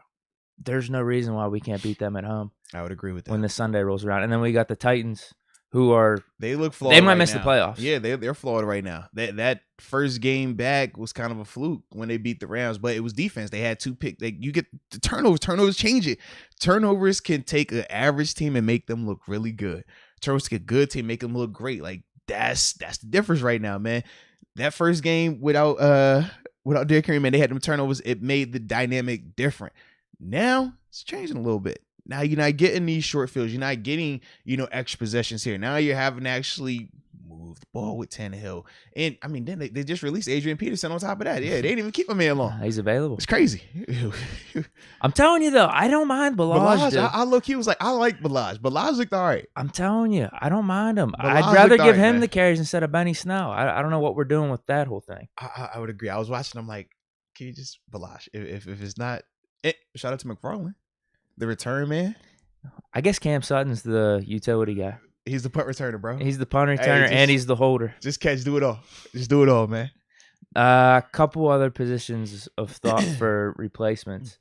there's no reason why we can't beat them at home. I would agree with that. When the Sunday rolls around, and then we got the Titans, who are they look flawed. They might miss the playoffs. Yeah, they're flawed right now. That first game back was kind of a fluke when they beat the Rams, but it was defense. They had 2 picks. You get the turnovers. Turnovers change it. Turnovers can take an average team and make them look really good. Turnovers can a good team make them look great. Like that's the difference right now, man. That first game without Derrick Henry, man, they had them turnovers. It made the dynamic different. Now it's changing a little bit. Now you're not getting these short fields. You're not getting, extra possessions here. Now you're having to actually move the ball with Tannehill. And, I mean, then they just released Adrian Peterson on top of that. Yeah, they didn't even keep him in long. He's available. It's crazy. I'm telling you, though, I don't mind Balaj. I look, he was like, I like Balaj. Balaj looked all right. I'm telling you, I don't mind him. Balaj I'd rather give him man. the carries instead of Benny Snell. I don't know what we're doing with that whole thing. I would agree. I was watching, I'm like, can you just Balaj? If it's not, shout out to McFarland, the return man. I guess Cam Sutton's the utility guy. He's the punt returner, bro. He's the punt returner, and he's the holder. Just catch, do it all. Just do it all, man. A couple other positions of thought for replacements.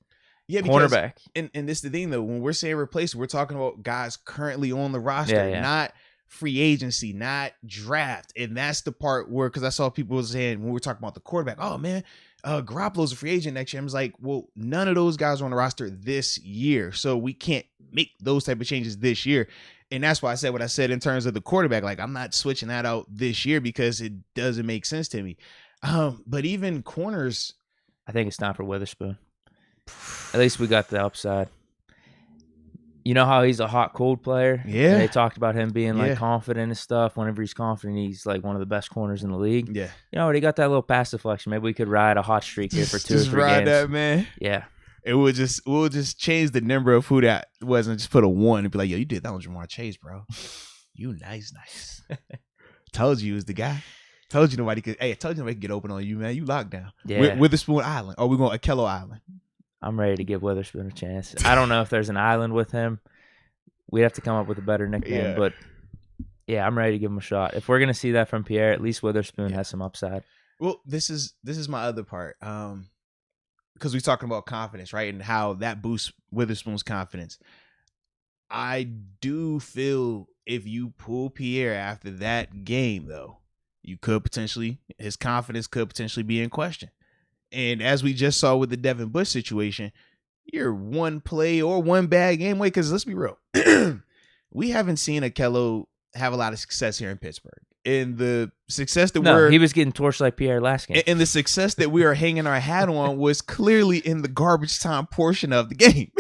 Yeah, because, cornerback. And this is the thing, though. When we're saying replace, we're talking about guys currently on the roster, not free agency, not draft. And that's the part where, because I saw people saying when we were talking about the quarterback, oh, man, Garoppolo's a free agent next year. I was like, well, none of those guys are on the roster this year. So we can't make those type of changes this year. And that's why I said what I said in terms of the quarterback. Like, I'm not switching that out this year because it doesn't make sense to me. But even corners, I think it's time for Witherspoon. At least we got the upside. You know how he's a hot, cold player? Yeah. They talked about him being like confident and stuff. Whenever he's confident, he's like one of the best corners in the league. Yeah. You know, he got that little pass deflection. Maybe we could ride a hot streak here for 2 or 3 games. Just ride that, man. Yeah. We'll just change the number of who that was and just put a 1 and be like, yo, you did that on Jamar Chase, bro. You nice. Told you he was the guy. Told you nobody could. Hey, I told you nobody could get open on you, man. You locked down. Yeah. Witherspoon Island. Or we going Akello Island. I'm ready to give Witherspoon a chance. I don't know if there's an island with him. We'd have to come up with a better nickname, but yeah, I'm ready to give him a shot. If we're gonna see that from Pierre, at least Witherspoon has some upside. Well, this is my other part. Because we're talking about confidence, right? And how that boosts Witherspoon's confidence. I do feel if you pull Pierre after that game, though, his confidence could potentially be in question. And as we just saw with the Devin Bush situation, you're one play or one bad game away. Because let's be real, we haven't seen Akello have a lot of success here in Pittsburgh. And the success that he was getting torched like Pierre last game. And the success that we are hanging our hat on was clearly in the garbage time portion of the game.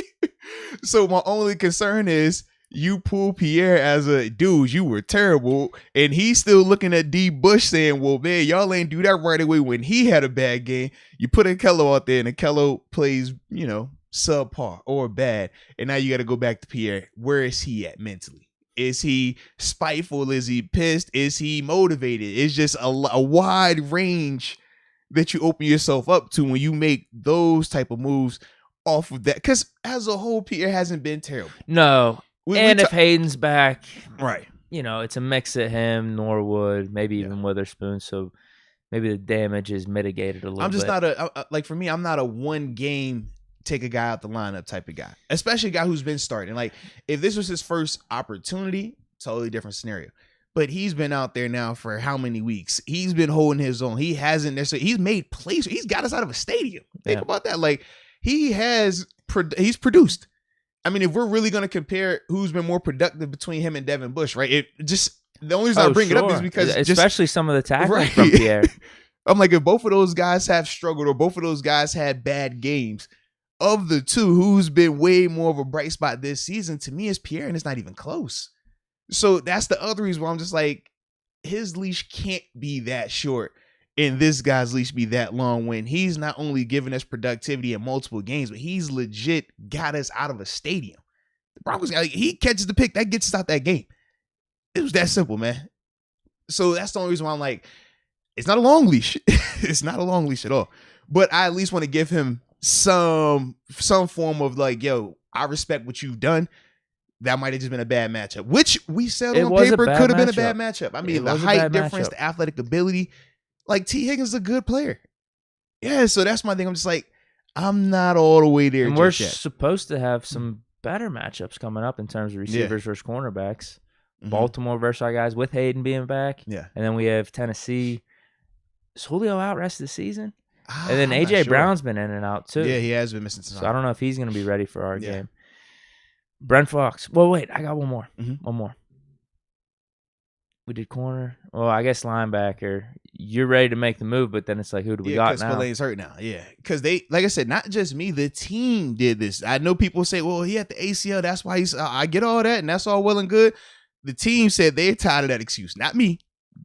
So my only concern is you pull Pierre as a dude, you were terrible. And he's still looking at D Bush saying, well, man, y'all ain't do that right away when he had a bad game. You put Akello out there and Akello plays, subpar or bad. And now you got to go back to Pierre. Where is he at mentally? Is he spiteful? Is he pissed? Is he motivated? It's just a wide range that you open yourself up to when you make those type of moves off of that. Because as a whole, Pierre hasn't been terrible. No. If Hayden's back, right? It's a mix of him, Norwood, maybe even Witherspoon. So maybe the damage is mitigated a little bit. I'm just not for me, I'm not a one game take a guy out the lineup type of guy, especially a guy who's been starting. Like, if this was his first opportunity, totally different scenario. But he's been out there now for how many weeks? He's been holding his own. He hasn't necessarily. He's made plays. He's got us out of a stadium. Think about that. Like, he's produced. I mean, if we're really going to compare who's been more productive between him and Devin Bush, right? The only reason I bring it up is because especially some of the tackling from Pierre. I'm like, if both of those guys have struggled or both of those guys had bad games, of the two, who's been way more of a bright spot this season, to me, is Pierre, and it's not even close. So that's the other reason why I'm just like, his leash can't be that short and this guy's leash be that long when he's not only giving us productivity in multiple games, but he's legit got us out of a stadium. The Broncos, he catches the pick, that gets us out that game. It was that simple, man. So that's the only reason why I'm like, it's not a long leash. It's not a long leash at all. But I at least want to give him some form of like, yo, I respect what you've done. That might have just been a bad matchup, which we said on paper could have been a bad matchup. I mean, the height difference, the athletic ability, like T. Higgins is a good player. Yeah, so that's my thing. I'm just like, I'm not all the way there. And we're supposed to have some better matchups coming up in terms of receivers versus cornerbacks. Mm-hmm. Baltimore versus our guys with Hayden being back. Yeah. And then we have Tennessee. Is Julio out rest of the season? And then A.J. Brown's been in and out, too. Yeah, he has been missing some. So I don't know if he's going to be ready for our game. Brent Fox. Well, wait, I got one more. Mm-hmm. One more. We did corner. Well, I guess linebacker. You're ready to make the move, but then it's like, who do we got now? Yeah, because Spillane's hurt now. Yeah, because they, like I said, not just me, the team did this. I know people say, well, he had the ACL. That's why he's, I get all that, and that's all well and good. The team said they're tired of that excuse. Not me.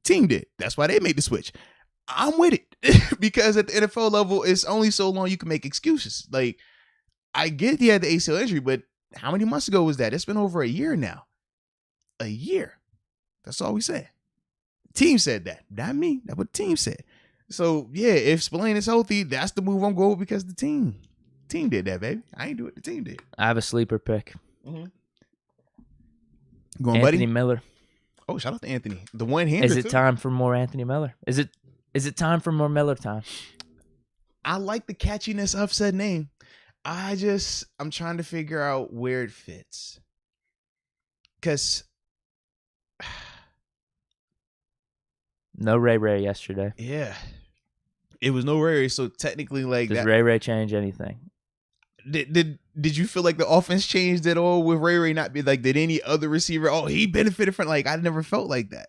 Team did. That's why they made the switch. I'm with it because at the NFL level, it's only so long you can make excuses. Like, I get he had the ACL injury, but how many months ago was that? It's been over a year now. A year. That's all we said. Team said that. Not me. That's what the team said. So, yeah, if Spillane is healthy, that's the move I'm going with because the team did that, baby. I ain't do it. The team did. I have a sleeper pick. Going, Anthony buddy? Miller. Oh, shout out to Anthony. The one-hander, Is it time for more Anthony Miller? Is it time for more Miller time? I like the catchiness of said name. I'm trying to figure out where it fits. Because no Ray yesterday. yeah, it was no Ray. So technically, like, does Ray change anything? Did you feel like the offense changed at all with Ray not be like, did any other receiver? Oh, he benefited from, like, I never felt like that.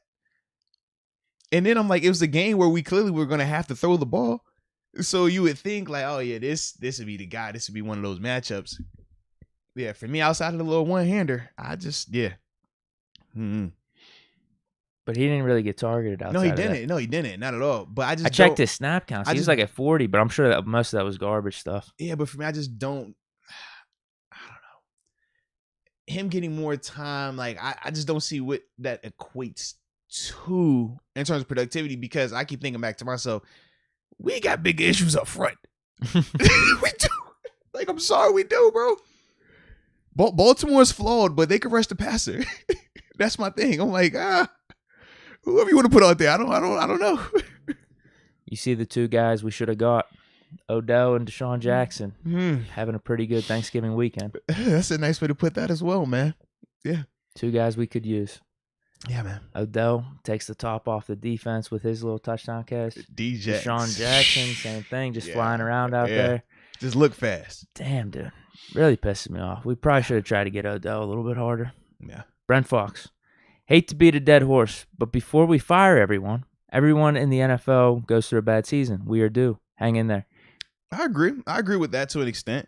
And then I'm like, it was a game where we clearly were going to have to throw the ball. So you would think like, oh yeah, this would be the guy. This would be one of those matchups. Yeah, for me, outside of the little one-hander, I just, yeah. Mm-hmm. But he didn't really get targeted outside. No, he didn't. No, he didn't. Not at all. But I checked his snap counts. He was like at 40, but I'm sure that most of that was garbage stuff. Yeah, but for me, I don't know. Him getting more time, like, I just don't see what that equates to in terms of productivity, because I keep thinking back to myself, we got big issues up front. We do. Like, I'm sorry, we do, bro. Baltimore's flawed, but they can rush the passer. That's my thing. I'm like, whoever you want to put out there, I don't know. You see the two guys we should have got, Odell and Deshaun Jackson, having a pretty good Thanksgiving weekend. That's a nice way to put that as well, man. Yeah. Two guys we could use. Yeah, man. Odell takes the top off the defense with his little touchdown catch. DJ. Deshaun Jackson, same thing, just flying around out there. Just look fast. Damn, dude. Really pisses me off. We probably should have tried to get Odell a little bit harder. Yeah. Brent Fox. Hate to beat a dead horse, but before we fire everyone in the NFL goes through a bad season. We are due. Hang in there. I agree with that to an extent.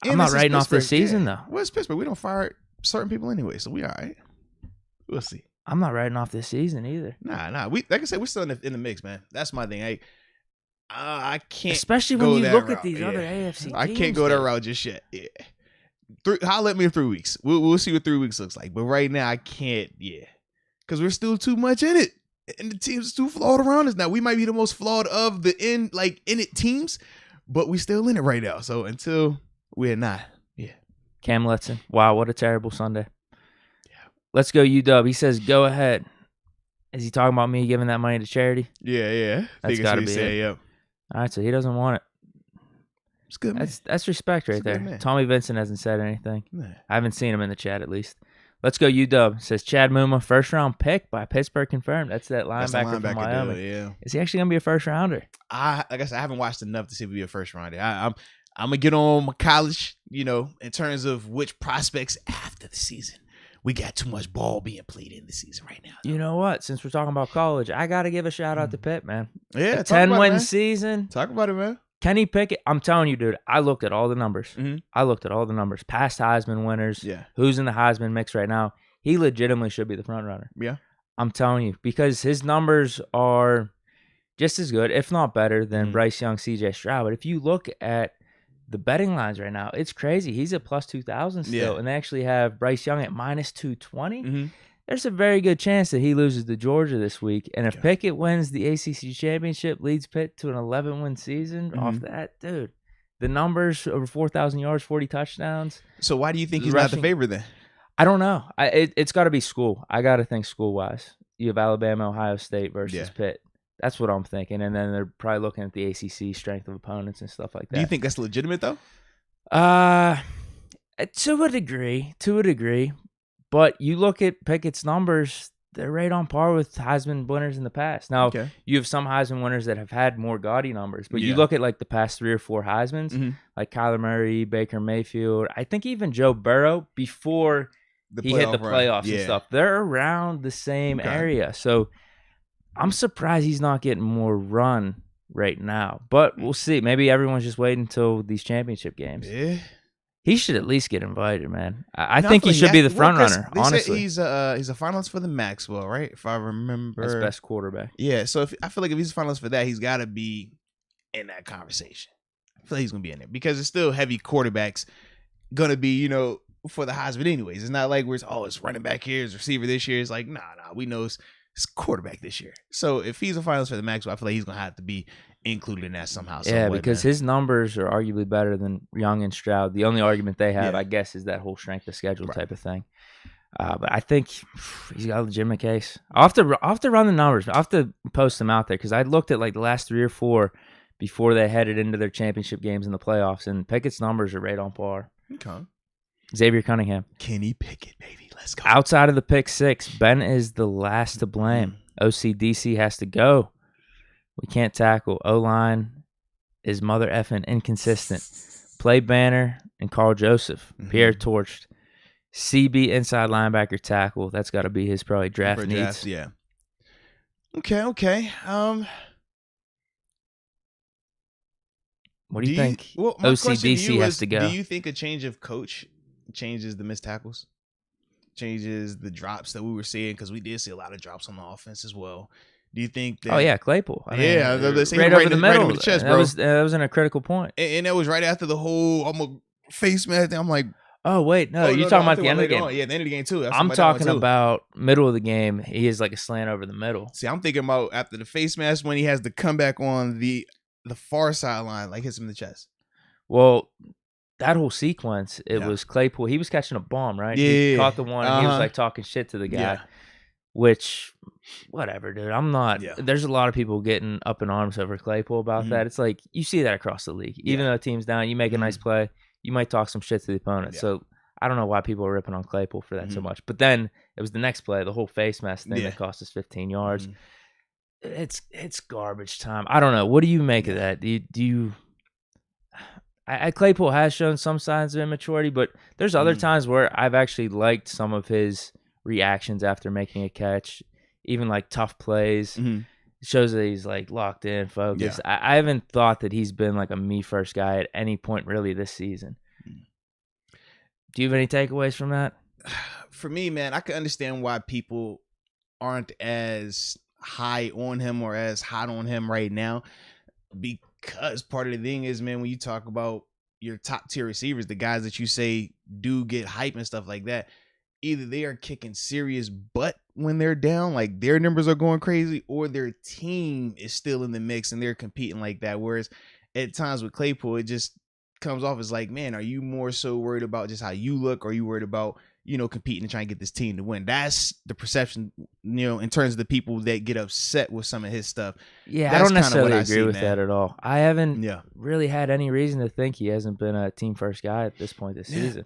I'm not writing off this season, though. Well, it's Pittsburgh. We don't fire certain people anyway, so we all right. We'll see. I'm not writing off this season either. Nah. We, like I said, we're still in the mix, man. That's my thing. I can't. Especially when you look at these other AFC teams. I can't go that route just yet. Yeah. Holler at me in 3 weeks. We'll see what 3 weeks looks like. But right now, I can't. Yeah, because we're still too much in it, and the team's too flawed around us. Now we might be the most flawed of the in it teams, but we still in it right now. So until we're not, yeah. Cam Letson. Wow, what a terrible Sunday. Let's go UW. He says, go ahead. Is he talking about me giving that money to charity? Yeah. That's got to be it. Yep. All right, so he doesn't want it. It's good, man. That's respect right there. Man. Tommy Vincent hasn't said anything. Nah. I haven't seen him in the chat, at least. Let's go UW. It says Chad Muma, first-round pick by Pittsburgh confirmed. That's that linebacker from Miami. Dude, yeah. Is he actually going to be a first-rounder? Like I said, I haven't watched enough to see if he'll be a first-rounder. I'm going to get on my college, in terms of which prospects after the season. We got too much ball being played in the season right now. You know what? Since we're talking about college, I got to give a shout out to Pitt, man. Yeah, a 10-win season. Talk about it, man. Kenny Pickett, I'm telling you, dude, I looked at all the numbers. Mm-hmm. I looked at all the numbers. Past Heisman winners. Yeah. Who's in the Heisman mix right now. He legitimately should be the front runner. Yeah. I'm telling you, because his numbers are just as good, if not better, than Bryce Young, CJ Stroud. But if you look at the betting lines right now, it's crazy. He's at plus 2,000 still, and they actually have Bryce Young at minus 220. Mm-hmm. There's a very good chance that he loses to Georgia this week. And if Pickett wins the ACC championship, leads Pitt to an 11-win season off that, dude, the numbers over 4,000 yards, 40 touchdowns. So why do you think he's not the favorite then? I don't know. It's got to be school. I got to think school-wise. You have Alabama, Ohio State versus Pitt. That's what I'm thinking. And then they're probably looking at the ACC strength of opponents and stuff like that. Do you think that's legitimate, though? To a degree. But you look at Pickett's numbers, they're right on par with Heisman winners in the past. Now, you have some Heisman winners that have had more gaudy numbers. But you look at like the past 3 or 4 Heismans, like Kyler Murray, Baker Mayfield, I think even Joe Burrow before he hit the playoffs and stuff. They're around the same area. So I'm surprised he's not getting more run right now. But we'll see. Maybe everyone's just waiting until these championship games. Yeah. He should at least get invited, man. I think he should be the front runner, honestly. He's a finalist for the Maxwell, right? If I remember. As best quarterback. Yeah, so I feel like if he's a finalist for that, he's got to be in that conversation. I feel like he's going to be in there because it's still heavy quarterbacks going to be, for the Heisman anyways. It's not like it's running back here, it's receiver this year. It's like, nah, we know it's quarterback this year. So if he's a finalist for the Maxwell, I feel like he's going to have to be included in that somehow. Yeah, because his numbers are arguably better than Young and Stroud. The only argument they have, I guess, is that whole strength of schedule type of thing. But I think he's got a legitimate case. I'll have to run the numbers. I'll have to post them out there because I looked at like the last 3 or 4 before they headed into their championship games in the playoffs, and Pickett's numbers are right on par. Okay. Xavier Cunningham. Kenny Pickett, baby. Let's go. Outside of the pick 6, Ben is the last to blame. OCDC has to go. We can't tackle. O-line is mother effing inconsistent. Play Banner and Carl Joseph. Pierre torched. CB inside linebacker tackle. That's got to be his probably draft needs. Yeah. Okay. What do you think? Well, OCDC has to go. Do you think a change of coach changes the missed tackles? Changes the drops that we were seeing? Because we did see a lot of drops on the offense as well. Do you think that? Oh, yeah, Claypool. Right over the middle. Right over the chest, bro. That was in a critical point. And that was right after the whole face mask thing. I'm like, oh, wait. No, you're talking about the end of the game. Yeah, the end of the game, too. I'm talking about middle of the game. He is like a slant over the middle. See, I'm thinking about after the face mask when he has to come back on the far sideline, like hits him in the chest. Well, that whole sequence, it was Claypool. He was catching a bomb, right? Yeah. He caught the one, and he was like talking shit to the guy, which, whatever, dude. I'm not. Yeah. There's a lot of people getting up in arms over Claypool about that. It's like you see that across the league. Even though a team's down, you make a nice play, you might talk some shit to the opponent. So I don't know why people are ripping on Claypool for that so much. But then it was the next play, the whole face mask thing that cost us 15 yards. It's garbage time. I don't know. What do you make of that? Do you? Claypool has shown some signs of immaturity, but there's other times where I've actually liked some of his reactions after making a catch, even like tough plays. It shows that he's like locked in, focused. I haven't thought that he's been like a me first guy at any point really this season. Do you have any takeaways from that? For me, man, I can understand why people aren't as high on him or as hot on him right now, because part of the thing is, man, when you talk about your top tier receivers, the guys that you say do get hype and stuff like that, either they are kicking serious butt when they're down, like their numbers are going crazy, or their team is still in the mix and they're competing like that. Whereas at times with Claypool, it just comes off as like, man, are you more so worried about just how you look, or are you worried about competing and trying to get this team to win? That's the perception, in terms of the people that get upset with some of his stuff. Yeah, I don't necessarily agree with that at all. I haven't really had any reason to think he hasn't been a team first guy at this point this season.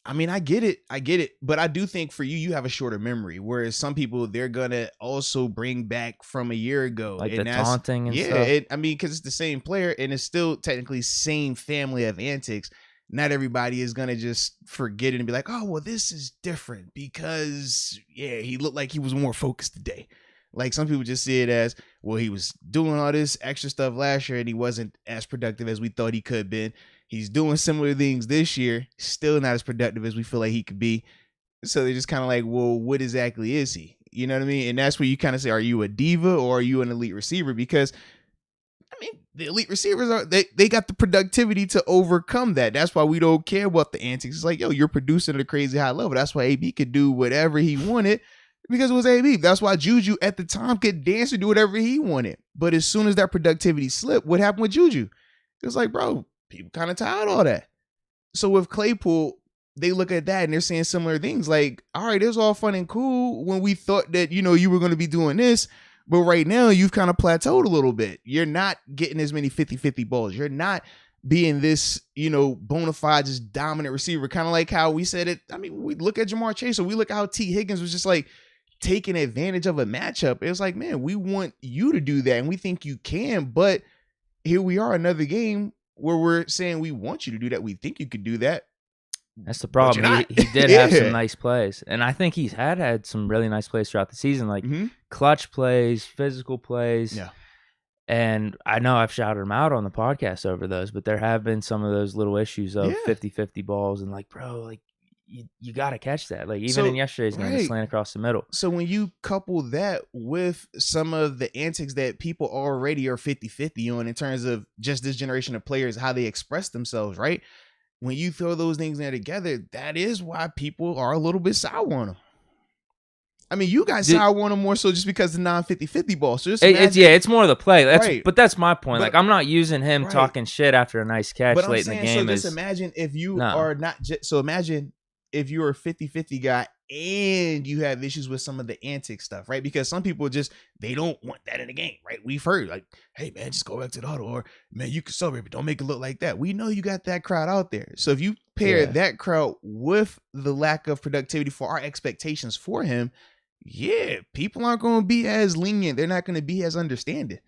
I mean, I get it. But I do think for you have a shorter memory, whereas some people, they're going to also bring back from a year ago. Like and the taunting and stuff. Because it's the same player and it's still technically same family of antics. Not everybody is going to just forget it and be like, oh, well, this is different because, he looked like he was more focused today. Like some people just see it as, well, he was doing all this extra stuff last year and he wasn't as productive as we thought he could have been. He's doing similar things this year, still not as productive as we feel like he could be. So they're just kind of like, well, what exactly is he? You know what I mean? And that's where you kind of say, are you a diva or are you an elite receiver? Because I mean, the elite receivers they got the productivity to overcome that. That's why we don't care about the antics. It's like, yo, you're producing at a crazy high level. That's why AB could do whatever he wanted because it was AB. That's why Juju at the time could dance and do whatever he wanted. But as soon as that productivity slipped, what happened with Juju? It was like, bro, people kind of tired of all that. So with Claypool, they look at that and they're saying similar things like, all right, it was all fun and cool when we thought that, you were going to be doing this. But right now, you've kind of plateaued a little bit. You're not getting as many 50-50 balls. You're not being this, bona fide, just dominant receiver. Kind of like how we said it. I mean, we look at Jamar Chase, or we look at how T. Higgins was just like taking advantage of a matchup. It's like, man, we want you to do that, and we think you can. But here we are, another game where we're saying we want you to do that. We think you could do that. That's the problem. He did have some nice plays. And I think he's had some really nice plays throughout the season, like clutch plays, physical plays. Yeah. And I know I've shouted him out on the podcast over those, but there have been some of those little issues of 50-50 balls and like, bro, like you got to catch that. Like even in yesterday's game, the slant across the middle. So when you couple that with some of the antics that people already are 50-50 on in terms of just this generation of players, how they express themselves, right? When you throw those things there together, that is why people are a little bit sour on them. I mean, you guys sour on them more so just because the non-50-50 ball. So it's more of the play. But that's my point. Like I'm not using him talking shit after a nice catch late in the game. So just imagine if you are not. So imagine if you're a 50-50 guy and you have issues with some of the antic stuff, right? Because some people they don't want that in the game, right? We've heard like, hey man, just go back to the huddle, or man, you can celebrate, but don't make it look like that. We know you got that crowd out there. So if you pair that crowd with the lack of productivity for our expectations for him, people aren't going to be as lenient. They're not going to be as understanding.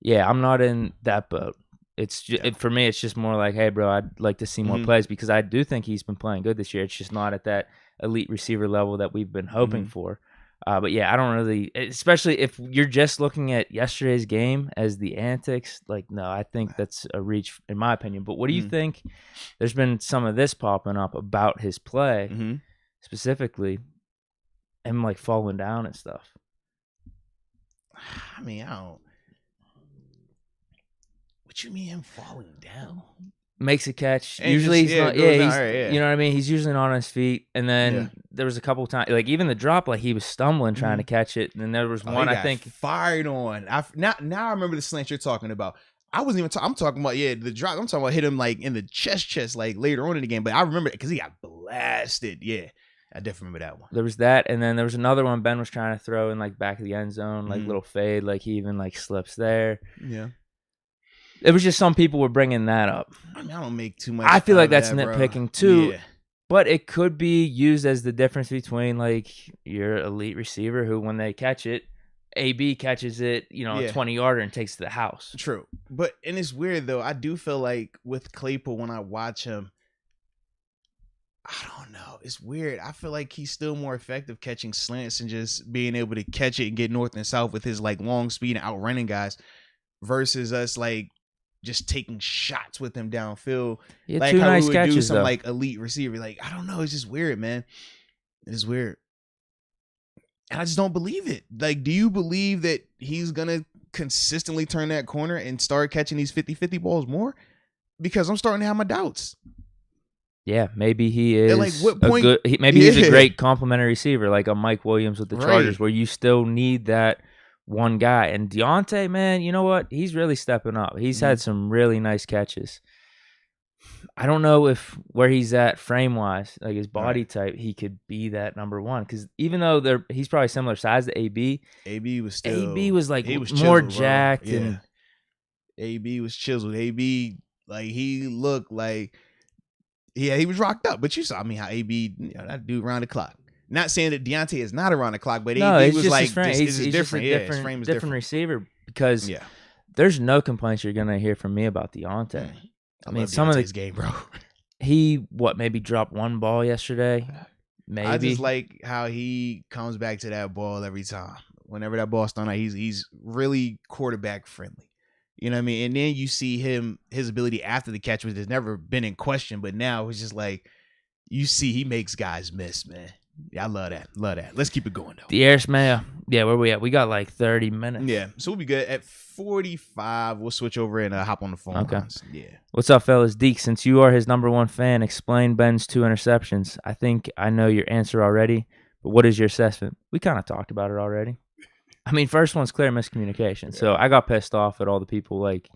Yeah, I'm not in that boat. It's just, for me, it's just more like, hey, bro, I'd like to see more plays because I do think he's been playing good this year. It's just not at that elite receiver level that we've been hoping for. But yeah, I don't really, especially if you're just looking at yesterday's game as the antics, like, no, I think that's a reach in my opinion. But what do you think? There's been some of this popping up about his play, specifically, him like falling down and stuff. I mean, I don't. What you mean him falling down? Makes a catch. And usually he's not. You know what I mean. He's usually not on his feet. And then there was a couple of times, like even the drop, like he was stumbling trying to catch it. And then there was one I think fired on. Now I remember the slant you're talking about. I wasn't even. I'm talking about the drop. I'm talking about hit him like in the chest, like later on in the game. But I remember it because he got blasted. Yeah. I definitely remember that one. There was that, and then there was another one Ben was trying to throw in like back of the end zone, like little fade, like he even like slips there. Yeah. It was just some people were bringing that up. I mean, I don't make too much. I feel like that's nitpicking too, but it could be used as the difference between like your elite receiver who, when they catch it, AB catches it, a 20-yarder and takes it to the house. True, and it's weird though. I do feel like with Claypool when I watch him, I don't know. It's weird. I feel like he's still more effective catching slants and just being able to catch it and get north and south with his like long speed and outrunning guys versus us like just taking shots with him downfield. Yeah, like two how nice we would catches, do some though. like elite receiver. Like, I don't know. It's just weird, man. It is weird. And I just don't believe it. Like, do you believe that he's going to consistently turn that corner and start catching these 50-50 balls more? Because I'm starting to have my doubts. Yeah, maybe he is like, what point, he's a great complimentary receiver, like a Mike Williams with the Chargers, where you still need that one guy. And Deontay, man, you know what? He's really stepping up. He's had some really nice catches. I don't know if where he's at frame-wise, like his body type, he could be that number one. Because even though he's probably similar size to AB, AB was like he was more chiseled, jacked. Yeah. And AB was chiseled. AB, like, he looked like, he was rocked up. But you saw, how AB, that dude around the clock. Not saying that Deontay is not around the clock, but AB was like, he's different. His frame is different receiver because there's no complaints you're going to hear from me about Deontay. I mean, some of his game, bro. He maybe dropped one ball yesterday. Maybe. I just like how he comes back to that ball every time. Whenever that ball's thrown out, he's really quarterback friendly. You know what I mean? And then you see his ability after the catch, which has never been in question, but now it's just like you see he makes guys miss, man. Yeah, I love that. Love that. Let's keep it going, though. The Airs Mayo. Yeah, where we at? We got like 30 minutes. Yeah, so we'll be good. At 45, we'll switch over and hop on the phone. Okay. Yeah. What's up, fellas? Deke, since you are his number one fan, explain Ben's 2 interceptions. I think I know your answer already, but what is your assessment? We kind of talked about it already. I mean, first one's clear miscommunication. So I got pissed off at all the people, like,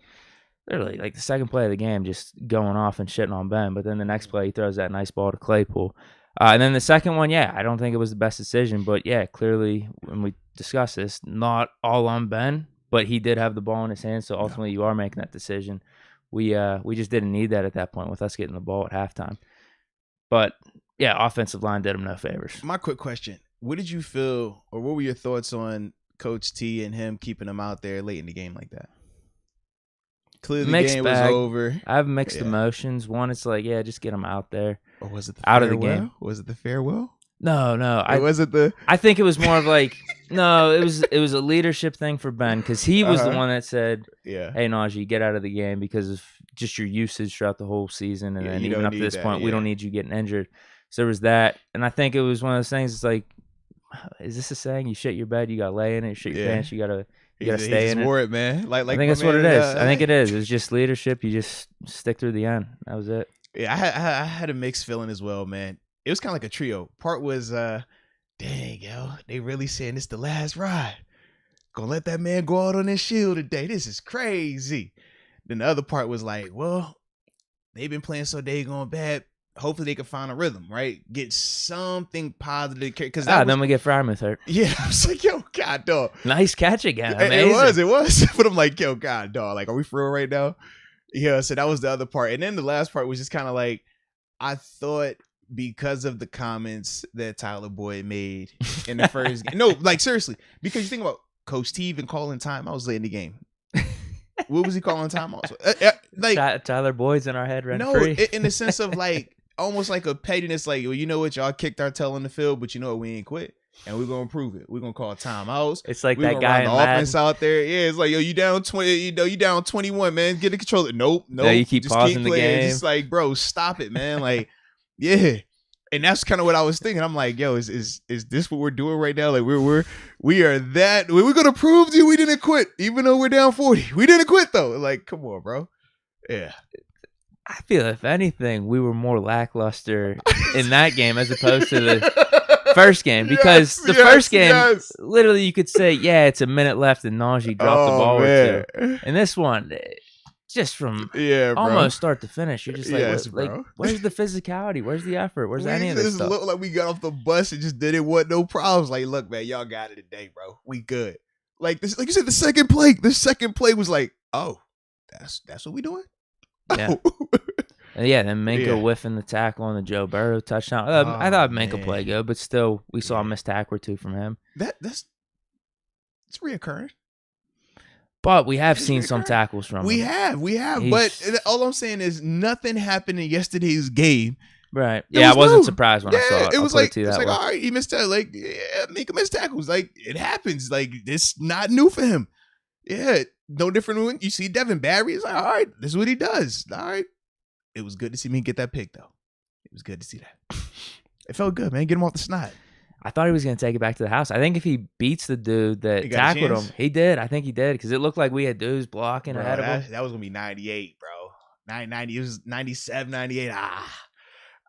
literally, like the second play of the game, just going off and shitting on Ben. But then the next play, he throws that nice ball to Claypool. And then the second one, I don't think it was the best decision. But, clearly, when we discuss this, not all on Ben, but he did have the ball in his hands. So, ultimately, you are making that decision. We just didn't need that at that point with us getting the ball at halftime. But, offensive line did him no favors. My quick question. What did you feel, or what were your thoughts on Coach T and him keeping him out there late in the game like that? Clearly the game was over. I have mixed emotions. One, it's like, just get him out there. Or was it the out farewell? Of the game? Was it the farewell? No. It wasn't the. I think it was more of like no. It was a leadership thing for Ben because he was the one that said, "Yeah, hey Najee, get out of the game because of just your usage throughout the whole season, and then even up to this point, we don't need you getting injured." So there was that, and I think it was one of those things. It's like, is this a saying? You shit your bed, you gotta lay in it. You shit your pants, you gotta stay in it. Wore it, man. Like I think that's what it is. I think it is. It's just leadership. You just stick through the end. That was it. Yeah, I had a mixed feeling as well, man. It was kind of like a trio. Part was, dang, yo, they really saying this the last ride. Gonna let that man go out on his shield today. This is crazy. Then the other part was like, well, they've been playing so daggone bad. Hopefully they can find a rhythm, right? Get something positive. Because then we get Frymouth hurt. Yeah, I was like, yo, God, dog. Nice catch again. Amazing. It was. But I'm like, yo, God, dog. Like, are we for real right now? Yeah, so that was the other part. And then the last part was just kind of like, I thought because of the comments that Tyler Boyd made in the first game. No, like, seriously. Because you think about Coach Steve and calling time. I was late in the game. What was he calling time also? Like Tyler Boyd's in our head rent free. No, in the sense of like, almost like a pettiness, like, well, you know what, y'all kicked our tail in the field, but you know what, we ain't quit, and we're gonna prove it. We're gonna call timeouts. It's like that guy in the offense out there. Yeah, it's like, yo, you down 20, you down 21, man. Get the controller. Nope. Yeah, you keep pausing the game. Just like, bro, stop it, man. Like, yeah. And that's kind of what I was thinking. I'm like, yo, is this what we're doing right now? Like, we are that. We're gonna prove to you we didn't quit, even though we're down 40. We didn't quit though. Like, come on, bro. Yeah. I feel if anything, we were more lackluster in that game as opposed to the first game because the first game, literally, you could say, yeah, it's a minute left and Najee dropped the ball or two. And this one, just from almost start to finish, you're just like, where's the physicality? Where's the effort? Where's any of this stuff? Looked like we got off the bus and just did it with no problems. Like, look, man, y'all got it today, bro. We good. Like this, like you said, the second play was like, oh, that's what we doing. Yeah. Then Minka whiffing the tackle on the Joe Burrow touchdown. I thought Minka played good, but still, we saw a missed tackle or two from him. It's reoccurring. But we have seen some tackles from him. We have. But all I'm saying is nothing happened in yesterday's game. Right. Yeah, I wasn't surprised when I saw it. It was like, all right, he missed that. Like, yeah, Minka missed tackles. Like, it happens. Like, it's not new for him. Yeah, no different when you see Devin Barry. It's like, all right, this is what he does. All right. It was good to see me get that pick, though. It was good to see that. It felt good, man. Get him off the snot. I thought he was going to take it back to the house. I think if he beats the dude that tackled him, he did. I think he did because it looked like we had dudes blocking ahead of him. That was going to be 98, bro. 90, it was 97, 98.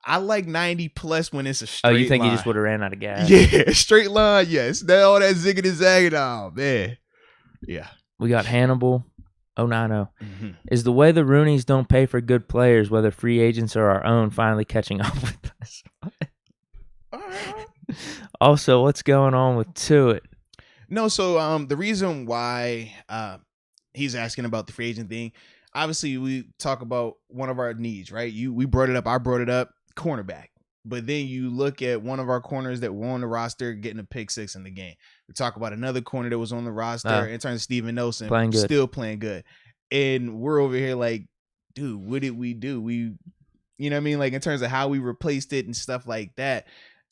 I like 90 plus when it's a straight line. Oh, you think he just would have ran out of gas? Yeah, straight line, yes. All that zigging and zagging. Oh, man. Yeah. We got Hannibal 090. Mm-hmm. Is the way the Roonies don't pay for good players, whether free agents or our own, finally catching up with us? Also, what's going on with Tuitt? No, so the reason why he's asking about the free agent thing, obviously we talk about one of our needs, right? We brought it up. I brought it up, cornerback. But then you look at one of our corners that were on the roster getting a pick six in the game. We talk about another corner that was on the roster in terms of Steven Nelson, still playing good. And we're over here like, dude, what did we do? You know what I mean? Like in terms of how we replaced it and stuff like that.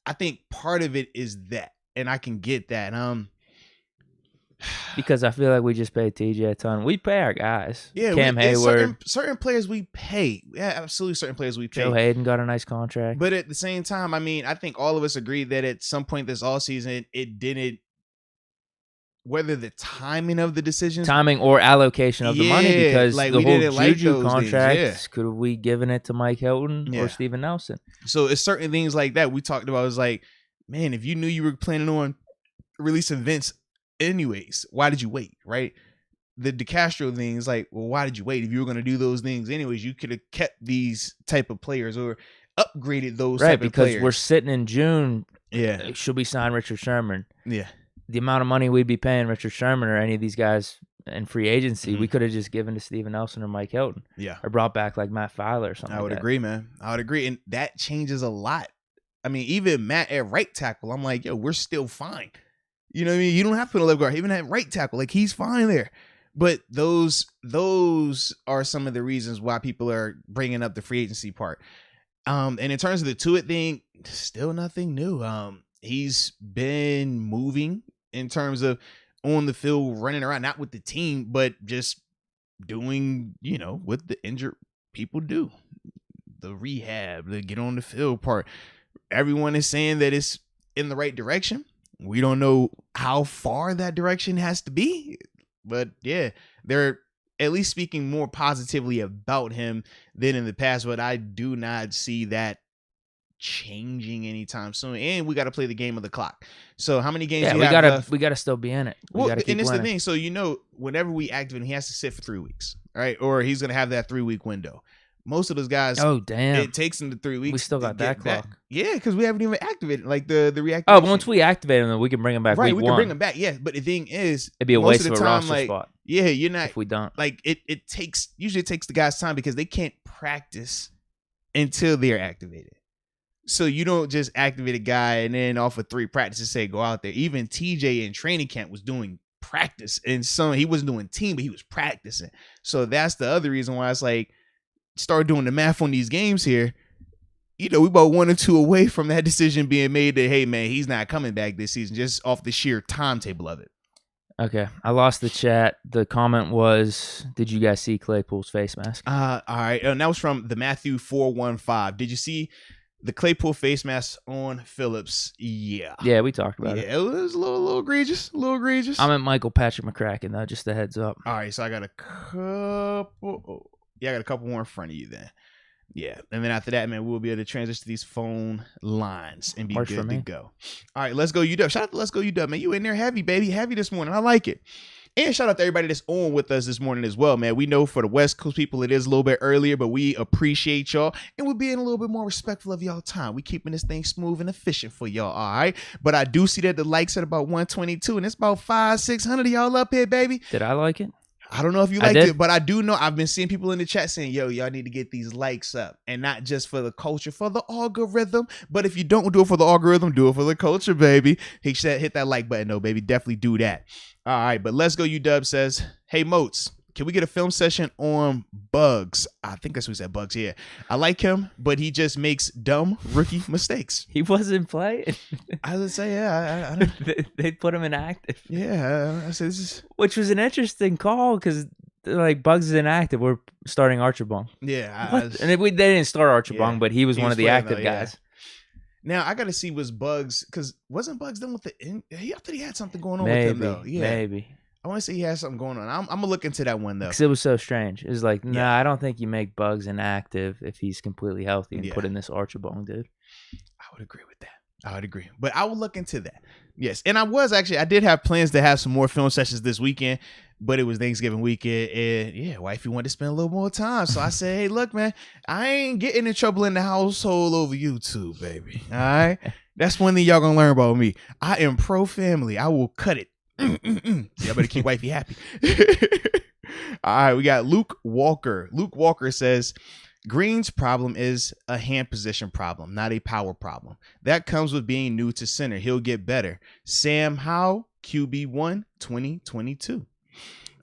I think part of it is that, and I can get that. Because I feel like we just pay TJ a ton. We pay our guys. Yeah, Cam Hayward. Certain players we pay. Yeah, absolutely certain players we pay. Joe Hayden got a nice contract. But at the same time, I mean, I think all of us agree that at some point this offseason, it didn't, whether the timing of the decisions. Timing or allocation of the money, because like the whole Juju contract, could we given it to Mike Hilton or Steven Nelson? So it's certain things like that we talked about. It's like, man, if you knew you were planning on releasing Vince anyways, why did you wait, right? The DeCastro thing is like, well, why did you wait? If you were going to do those things anyways, you could have kept these type of players or upgraded those type of players. Because we're sitting in June. Yeah. Should we sign Richard Sherman? Yeah. The amount of money we'd be paying Richard Sherman or any of these guys in free agency, we could have just given to Steven Nelson or Mike Hilton. Yeah. Or brought back like Matt Filer or something. I would agree, man. I would agree. And that changes a lot. I mean, even Matt at right tackle, I'm like, yo, we're still fine. You know what I mean? You don't have to put a left guard. Even at right tackle, like he's fine there. But those are some of the reasons why people are bringing up the free agency part. And in terms of the Tuitt thing, still nothing new. He's been moving in terms of on the field, running around, not with the team, but just doing, what the injured people do. The rehab, the get on the field part. Everyone is saying that it's in the right direction. We don't know how far that direction has to be, but yeah, they're at least speaking more positively about him than in the past, but I do not see that changing anytime soon. And we got to play the game of the clock. So how many games we have left? We gotta still be in it. Well, and it's the thing. So whenever we activate him, he has to sit for 3 weeks, right? Or he's gonna have that 3-week window. Most of those guys, oh damn, it takes them to 3 weeks. We still got that clock. Yeah, because we haven't even activated like the reactivation. Oh, once we activate him, then we can bring him back. Right, we can bring him back. Yeah, but the thing is, it'd be a waste of a roster spot. Yeah, you're not. If we don't, like it usually takes the guys time because they can't practice until they're activated. So you don't just activate a guy and then off of 3 practices say go out there. Even TJ in training camp was doing practice, and he wasn't doing team, but he was practicing. So that's the other reason why it's like start doing the math on these games here. We about 1 or 2 away from that decision being made that hey man, he's not coming back this season, just off the sheer timetable of it. Okay, I lost the chat. The comment was, "Did you guys see Claypool's face mask?" All right, and that was from the Matthew 415. Did you see the Claypool face mask on Phillips? Yeah, we talked about it. Yeah, it was a little egregious. I'm at Michael Patrick McCracken though, just a heads up. All right, so I got a couple. Yeah, I got a couple more in front of you then. Yeah, and then after that, man, we'll be able to transition to these phone lines and be good to go. All right, let's go UW. Shout out to Let's Go UW, man. You in there heavy, baby. Heavy this morning. I like it. And shout out to everybody that's on with us this morning as well, man. We know for the West Coast people, it is a little bit earlier, but we appreciate y'all. And we're being a little bit more respectful of y'all time. We keeping this thing smooth and efficient for y'all, all right? But I do see that the likes at about 122, and it's about 500-600 of y'all up here, baby. Did I like it? I don't know if you liked it, but I do know I've been seeing people in the chat saying, yo, y'all need to get these likes up. And not just for the culture, for the algorithm. But if you don't do it for the algorithm, do it for the culture, baby. He said, hit that like button, though, baby. Definitely do that. All right, but Let's Go UW says, hey, Moats, can we get a film session on Bugs? I think that's who said Bugs, yeah. I like him, but he just makes dumb rookie mistakes. He wasn't playing. I would say, yeah. I don't... they put him in active. Yeah, I said this is... Which was an interesting call because, like, Bugs is inactive. We're starting Archibong. Yeah. And they didn't start Archibong, but he was one of the active guys. Now, I got to see was Bugs, because wasn't Bugs done with the... I thought he had something going on with him, though. Yeah. Maybe. I want to say he has something going on. I'm going to look into that one, though. Because it was so strange. It was like, I don't think you make Bugs inactive if he's completely healthy and put in this Archibong, dude. I would agree with that. I would agree. But I will look into that. Yes. And I did have plans to have some more film sessions this weekend, but it was Thanksgiving weekend. And wifey wanted to spend a little more time. So I said, hey, look, man, I ain't getting in trouble in the household over YouTube, baby. All right. That's one thing y'all going to learn about me. I am pro family. I will cut it. Y'all better keep wifey happy. All right. We got Luke Walker. Luke Walker says, Green's problem is a hand position problem, not a power problem. That comes with being new to center. He'll get better. Sam Howell, QB1, 2022.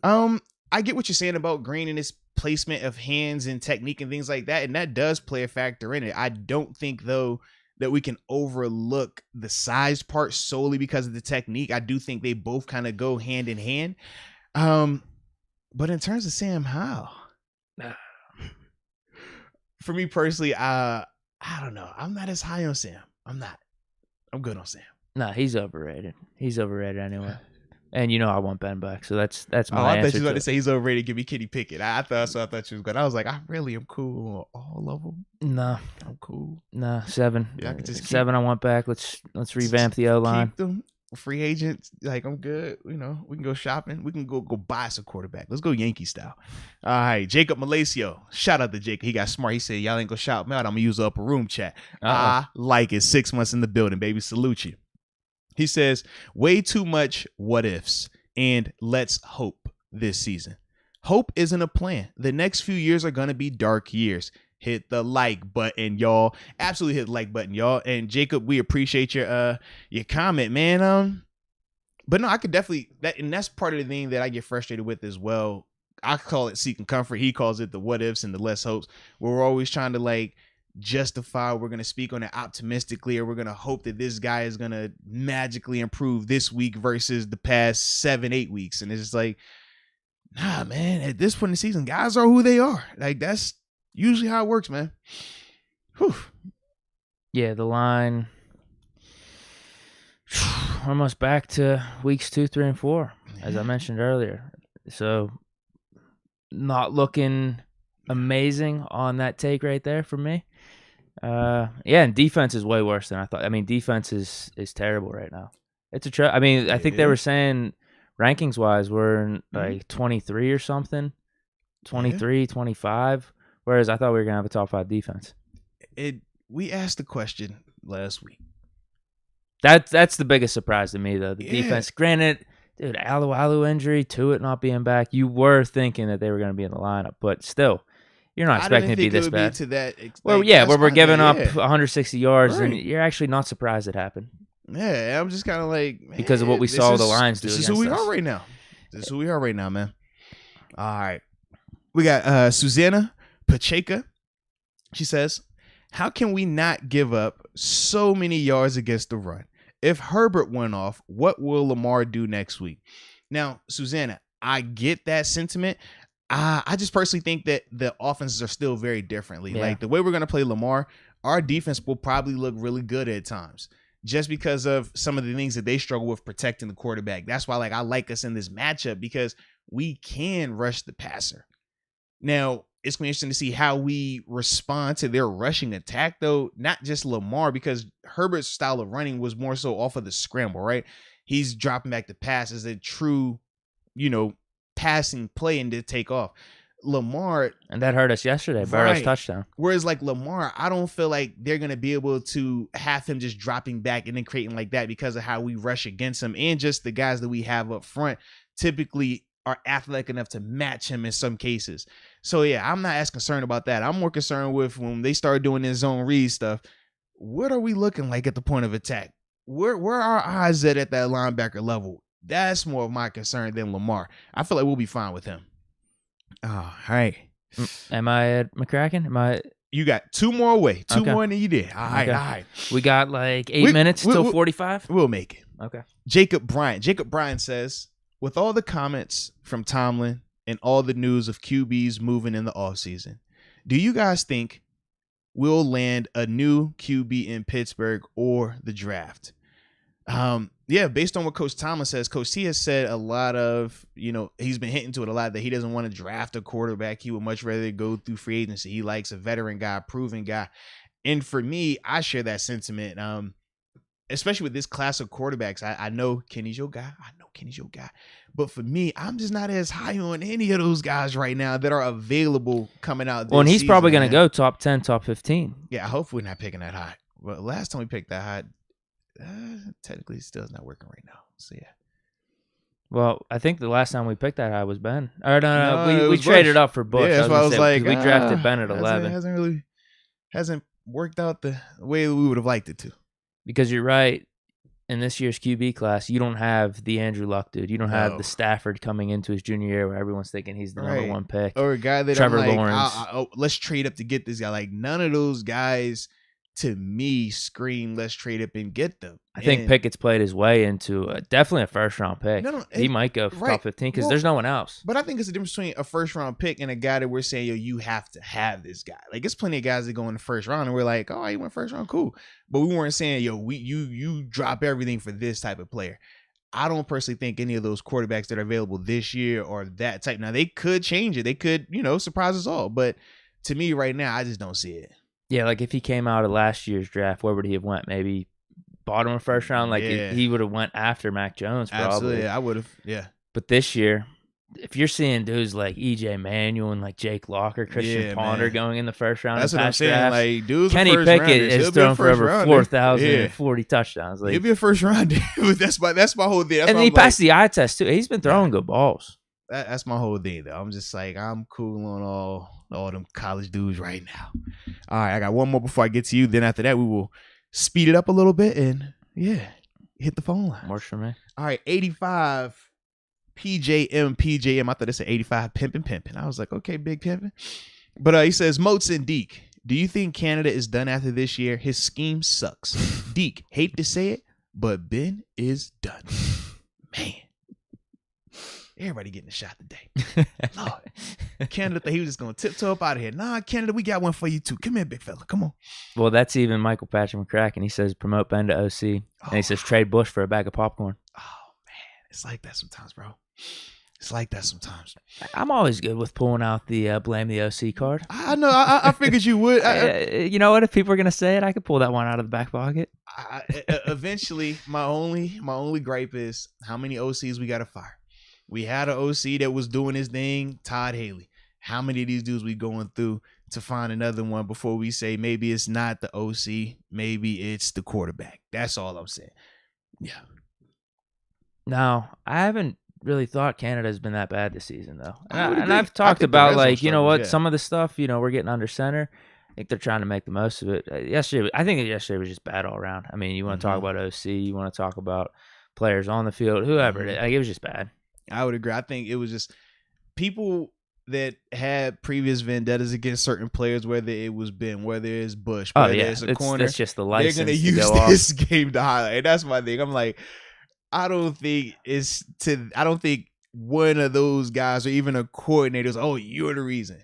I get what you're saying about Green and his placement of hands and technique and things like that, and that does play a factor in it. I don't think, though, that we can overlook the size part solely because of the technique. I do think they both kind of go hand in hand. But in terms of Sam Howell, for me personally, I don't know. I'm not as high on Sam. I'm not. I'm good on Sam. Nah, he's overrated. He's overrated anyway. And I want Ben back, so that's my answer. I thought you were going to say he's overrated. Give me Kenny Pickett. I thought you was going. I was like, I really am cool on all of them. No, I'm cool. No, 7. Yeah, I could just 7. I want back. Let's revamp the O line. Keep them free agents. Like, I'm good. We can go shopping. We can go buy us a quarterback. Let's go Yankee style. All right, Jacob Malacio. Shout out to Jacob. He got smart. He said, y'all ain't gonna shout me out. I'm gonna use the upper room chat. I like it. 6 months in the building, baby. Salute you. He says, way too much what ifs and let's hope this season. Hope isn't a plan. The next few years are going to be dark years. Hit the like button, y'all. Absolutely hit the like button, y'all. And Jacob, we appreciate your comment, man. But no, I could definitely and that's part of the thing that I get frustrated with as well. I call it seeking comfort. He calls it the what ifs and the less hopes, where we're always trying to justify, we're going to speak on it optimistically, or we're going to hope that this guy is going to magically improve this week versus the past 7-8 weeks. And it's just like, nah, man, at this point in the season, guys are who they are. Like, that's usually how it works, man. Whew. Yeah, the line almost back to weeks 2, 3, and 4, as I mentioned earlier. So not looking amazing on that take right there for me. And defense is way worse than I thought. I mean, defense is terrible right now. It's I think they were saying rankings wise we're in like 23 or something, 23, 25, whereas I thought we were gonna have a top 5 defense. We asked the question last week. That's the biggest surprise to me, though. The defense. Granted, dude, Alu injury, Tuitt not being back. You were thinking that they were going to be in the lineup, but still, you're not expecting it to be this bad. To that, where we're giving up 160 yards, and you're actually not surprised it happened. Yeah, I'm just kind of like, man, because of what we saw the Lions do. This is who we are right now. This is who we are right now, man. All right, we got Susanna Pacheca. She says, how can we not give up so many yards against the run? If Herbert went off, what will Lamar do next week? Now, Susanna, I get that sentiment. I just personally think that the offenses are still very differently. Yeah. Like the way we're going to play Lamar, our defense will probably look really good at times just because of some of the things that they struggle with protecting the quarterback. That's why I like us in this matchup because we can rush the passer. Now, it's going to be interesting to see how we respond to their rushing attack, though, not just Lamar, because Herbert's style of running was more so off of the scramble, right? He's dropping back the pass as a true, passing play and to take off. Lamar. And that hurt us yesterday, Burrow's touchdown. Whereas like Lamar, I don't feel like they're going to be able to have him just dropping back and then creating like that because of how we rush against him and just the guys that we have up front typically are athletic enough to match him in some cases. So, yeah, I'm not as concerned about that. I'm more concerned with when they start doing this zone read stuff, what are we looking like at the point of attack? Where are our eyes at that linebacker level? That's more of my concern than Lamar. I feel like we'll be fine with him. All right. Am I at McCracken? You got 2 more away. 2 more than you did. All right. We got like 8 minutes till 45? We'll make it. Okay. Jacob Bryant says, with all the comments from Tomlin and all the news of QBs moving in the offseason, do you guys think we'll land a new QB in Pittsburgh or the draft? Based on what Coach Tomlin says, Coach T has said a lot of, he's been hitting to it a lot that he doesn't want to draft a quarterback. He would much rather go through free agency. He likes a veteran guy, proven guy. And for me, I share that sentiment. Especially with this class of quarterbacks, I know Kenny's your guy. But for me, I'm just not as high on any of those guys right now that are available coming out. Well, and he's probably going to go top 10, top 15. Yeah, hopefully we're not picking that high. But last time we picked that high, technically still is not working right now. So, yeah. Well, I think the last time we picked that high was Ben. Or no, we traded up for Bush. Yeah, that's why I was like, we drafted Ben at 11. Hasn't worked out the way we would have liked it to. Because you're right, in this year's QB class, you don't have the Andrew Luck dude. You don't have the Stafford coming into his junior year where everyone's thinking he's the number 1 pick. Or a guy that Trevor I'm like, Lawrence. Let's trade up to get this guy. Like, none of those guys, to me, scream, let's trade up and get them. I think Pickett's played his way into definitely a first-round pick. He might go top 15 because there's no one else. But I think it's the difference between a first-round pick and a guy that we're saying, you have to have this guy. Like, there's plenty of guys that go in the first round, and we're like, oh, he went first round, cool. But we weren't saying, you drop everything for this type of player. I don't personally think any of those quarterbacks that are available this year are that type. Now, they could change it. They could, surprise us all. But to me right now, I just don't see it. Yeah, like if he came out of last year's draft, where would he have went? Maybe bottom of first round. Like he would have went after Mac Jones probably. Absolutely, I would have. Yeah. But this year, if you're seeing dudes like EJ Manuel and like Jake Locker, Christian Ponder going in the first round, that's what I'm saying. Drafts, like dudes, Kenny Pickett has thrown for over 4,040 touchdowns. Like, he'll be a first rounder. that's my whole thing. And he passed the eye test too. He's been throwing good balls. That's my whole thing, though. I'm just like, I'm cool on all them college dudes right now. All right, I got one more before I get to you. Then after that, we will speed it up a little bit and, hit the phone line. Works for me. All right, 85 PJM. I thought it said 85 Pimpin'. I was like, okay, big pimpin'. But he says, Moats and Deke, Do you think Canada is done after this year? His scheme sucks. Deke, hate to say it, but Ben is done. Man. Everybody getting a shot today. Lord. Canada thought he was just going to tiptoe up out of here. Nah, Canada, we got one for you too. Come here, big fella. Come on. Well, that's even Michael Patrick McCracken. He says promote Ben to OC. And he says trade Bush for a bag of popcorn. Oh, man. It's like that sometimes, bro. It's like that sometimes. I'm always good with pulling out the blame the OC card. I know. I figured you would. You know what? If people are going to say it, I could pull that one out of the back pocket. Eventually, my only gripe is how many OCs we got to fire. We had an OC that was doing his thing, Todd Haley. How many of these dudes we going through to find another one before we say maybe it's not the OC, maybe it's the quarterback? That's all I'm saying. Yeah. No, I haven't really thought Canada's been that bad this season, though. And I've talked about, like, you know what, some of the stuff, you know, we're getting under center. I think they're trying to make the most of it. I think yesterday was just bad all around. I mean, you want to talk about OC, you want to talk about players on the field, whoever it is. Like, it was just bad. I would agree. I think it was just people that had previous vendettas against certain players, whether it was Ben, whether it's Bush, whether it's a corner. It's just the license. They're going to use this game to highlight. And that's my thing. I'm like, I don't think one of those guys or even a coordinator was, oh, you're the reason.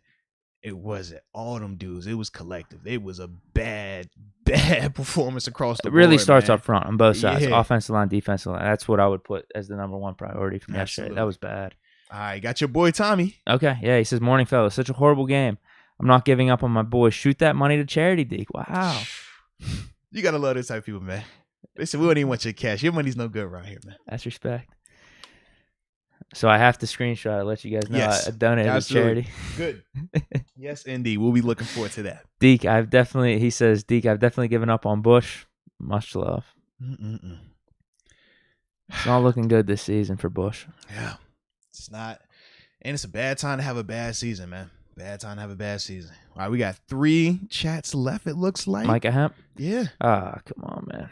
It wasn't all them dudes. It was collective. It was a bad performance across the board. It really starts up front on both sides, Yeah. offensive line, defensive line. That's what I would put as the number one priority from yesterday. That was bad. All right, got your boy Tommy. Okay, yeah, he says, morning, fellas. Such a horrible game. I'm not giving up on my boys. Shoot that money to charity, Deke. Wow. You got to love those type of people, man. They said, we don't even want your cash. Your money's no good around here, man. That's respect. So I have to screenshot it, let you guys know I donated to charity. Good. Yes, indeed. We'll be looking forward to that. Deke, I've definitely given up on Bush. Much love. It's not looking good this season for Bush. Yeah. It's not. And it's a bad time to have a bad season, man. Bad time to have a bad season. All right, we got 3 chats left, it looks like. Micah Hemp? Yeah. Come on, man.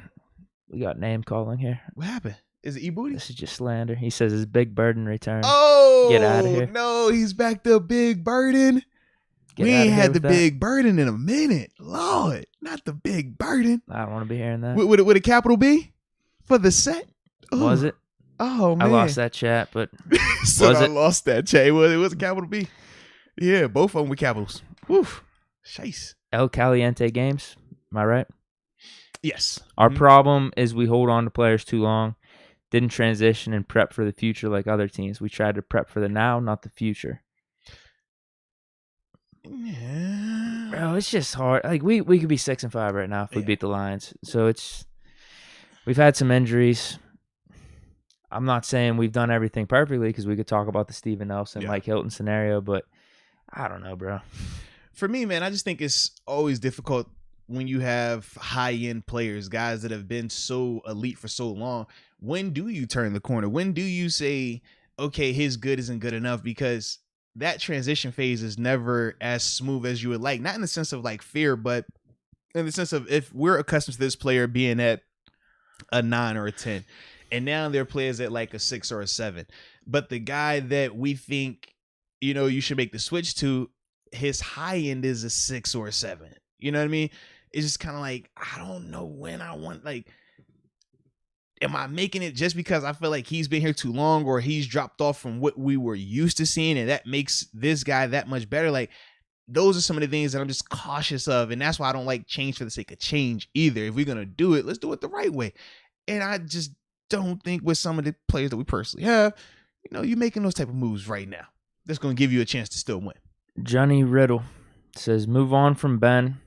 We got name calling here. What happened? Is it E-Booty? This is just slander. He says his Big Burden return. Oh! Get out of here. No, he's back to Big Burden. We ain't had the Big Burden in a minute. Lord, not the Big Burden. I don't want to be hearing that. With a capital B? For the set? Ooh. Was it? Oh, man. I lost that chat, but I lost that chat. It was a capital B. Yeah, both of them with capitals. Woof. Shice. El Caliente games. Am I right? Yes. Our problem is we hold on to players too long. Didn't transition and prep for the future like other teams. We tried to prep for the now, not the future. Yeah. Bro, it's just hard. Like we could be 6-5 right now if we beat the Lions. So we've had some injuries. I'm not saying we've done everything perfectly because we could talk about the Steven Nelson, Mike Hilton scenario, but I don't know, bro. For me, man, I just think it's always difficult when you have high-end players, guys that have been so elite for so long. When do you turn the corner? When do you say, okay, his good isn't good enough? Because that transition phase is never as smooth as you would like. Not in the sense of like fear, but in the sense of if we're accustomed to this player being at a 9 or a 10, and now there are players at like a 6 or a 7. But the guy that we think, you know, you should make the switch to, his high end is a 6 or a 7. You know what I mean? It's just kind of like, I don't know when I want, like, am I making it just because I feel like he's been here too long or he's dropped off from what we were used to seeing and that makes this guy that much better? Like, those are some of the things that I'm just cautious of. And that's why I don't like change for the sake of change either. If we're going to do it, let's do it the right way. And I just don't think with some of the players that we personally have, you know, you're making those type of moves right now. That's going to give you a chance to still win. Johnny Riddle says, move on from Ben.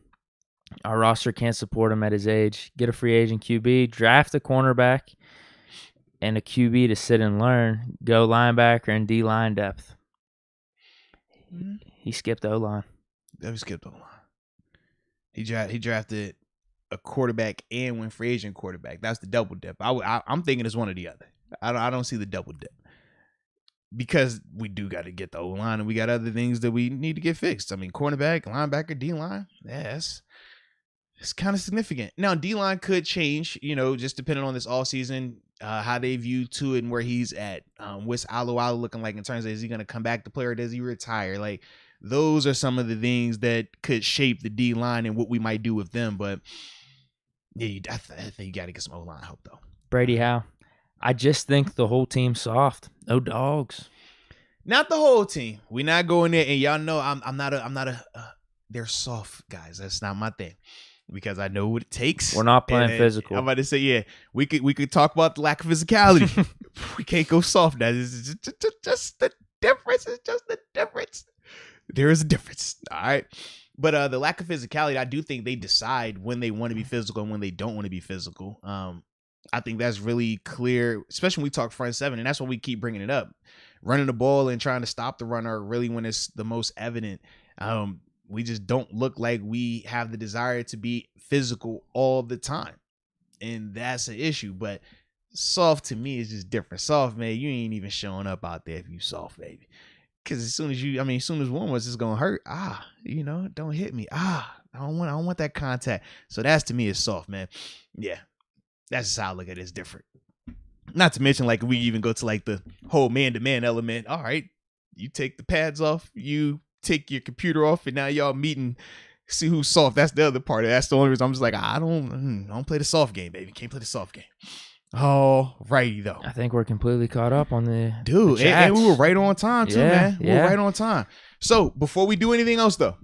Our roster can't support him at his age. Get a free agent QB, draft a cornerback, and a QB to sit and learn. Go linebacker and D-line depth. He skipped O-line. He skipped O-line. He drafted a quarterback and went free agent quarterback. That's the double dip. I'm thinking it's one or the other. I don't see the double dip. Because we do got to get the O-line and we got other things that we need to get fixed. I mean, cornerback, linebacker, D-line. Yes. It's kind of significant. Now, D-line could change, you know, just depending on this offseason, how they view to it and where he's at. What's Alu looking like in terms of is he going to come back to play or does he retire? Like, those are some of the things that could shape the D line and what we might do with them. But yeah, I think you got to get some O-line help though. Brady Howe. I just think the whole team's soft. No dogs. Not the whole team. We're not going there, and y'all know I'm not a. They're soft guys. That's not my thing, because I know what it takes. We're not playing physical. I'm about to say, yeah, we could talk about the lack of physicality. We can't go soft. That is just the difference. It's just the difference. There is a difference. All right. But the lack of physicality, I do think they decide when they want to be physical and when they don't want to be physical. I think that's really clear, especially when we talk front seven, and that's why we keep bringing it up. Running the ball and trying to stop the runner really when it's the most evident. We just don't look like we have the desire to be physical all the time. And that's an issue. But soft to me is just different. Soft, man, you ain't even showing up out there if you soft, baby. Because as soon as one was, it's going to hurt. Don't hit me. I don't want that contact. So that's, to me, is soft, man. Yeah. That's just how I look at it. It's different. Not to mention, like, we even go to like the whole man-to-man element. All right, you take the pads off, you take your computer off, and now y'all meeting, see who's soft. That's the other part. That's the only reason I'm just like, I don't play the soft game, baby. Can't play the soft game. All righty though. I think we're completely caught up on the and we were right on time too, man. We were right on time. So before we do anything else though,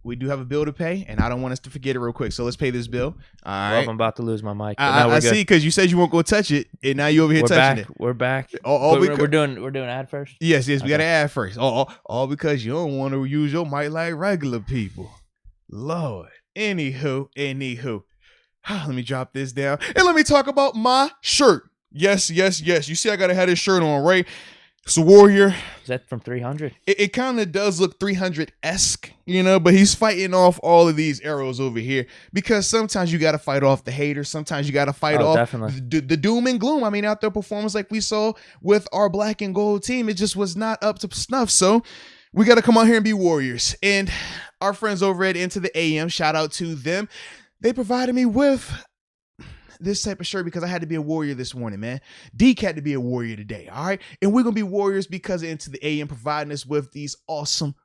we do have a bill to pay, and I don't want us to forget it real quick. So let's pay this bill. All right. Well, I'm about to lose my mic. I see, because you said you won't go touch it, and now you over here touching it. We're back. We're doing ad first. Yes, we got to ad first. All because you don't want to use your mic like regular people. Lord. Anywho. Let me drop this down, and let me talk about my shirt. Yes. You see, I gotta have this shirt on, right? It's a Warrior. Is that from 300? It kind of does look 300-esque, but he's fighting off all of these arrows over here, because sometimes you got to fight off the haters. Sometimes you got to fight off the doom and gloom. I mean, out there performance like we saw with our black and gold team, it just was not up to snuff. So we got to come out here and be warriors. And our friends over at Into the AM, shout out to them. They provided me with this type of shirt because I had to be a warrior this morning, man. Deke had to be a warrior today, all right? And we're going to be warriors because of Into the AM providing us with these awesome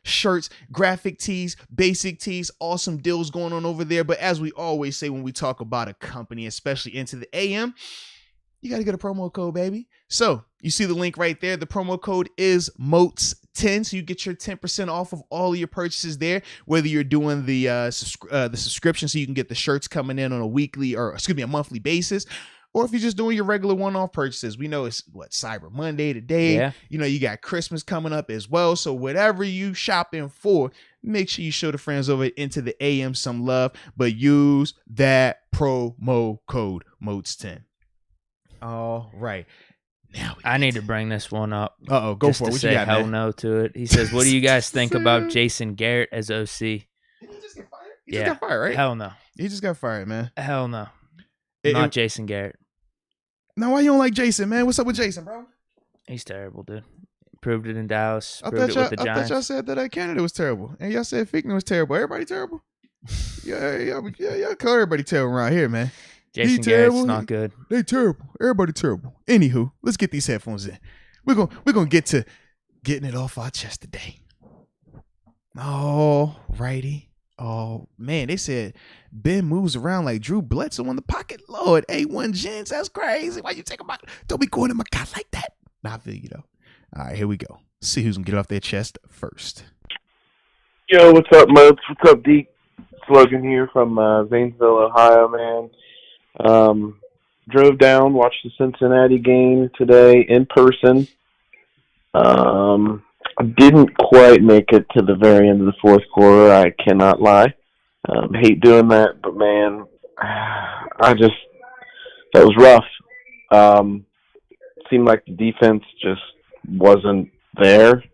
shirts, graphic tees, basic tees, awesome deals going on over there. But as we always say when we talk about a company, especially Into the AM, you got to get a promo code, baby. So you see the link right there. The promo code is Moats10. So you get your 10% off of all of your purchases there, whether you're doing the subscription so you can get the shirts coming in on a monthly basis, or if you're just doing your regular one-off purchases. We know it's Cyber Monday today. Yeah. You got Christmas coming up as well. So whatever you shopping for, make sure you show the friends over Into the AM some love, but use that promo code Moats10. All right. Now I need to bring this one up. Go for it. What you got, hell man? No to it. He says, "What do you guys think about Jason Garrett as OC?" Did he just get fired? He just got fired, right? Hell no. He just got fired, man. Hell no. Not Jason Garrett. Now, why you don't like Jason, man? What's up with Jason, bro? He's terrible, dude. Proved it in Dallas. Proved it with the Giants. I thought y'all said that Canada was terrible, and y'all said Fickner was terrible. Everybody terrible? Y'all call everybody terrible around here, man. Jason Garrett's not good. They terrible. Everybody terrible. Anywho, let's get these headphones in. We're gonna get to getting it off our chest today. All righty. Oh man, they said Ben moves around like Drew Bledsoe in the pocket. Lord, A1 Gens, that's crazy. Why you take about? Don't be going to my guy like that. Nah, I feel you though. All right, here we go. See who's gonna get off their chest first. Yo, what's up, Moats? What's up, Deke? It's Logan here from Zanesville, Ohio, man. Drove down, watched the Cincinnati game today in person. I didn't quite make it to the very end of the fourth quarter. I cannot lie. Hate doing that, but man, that was rough. Seemed like the defense just wasn't there.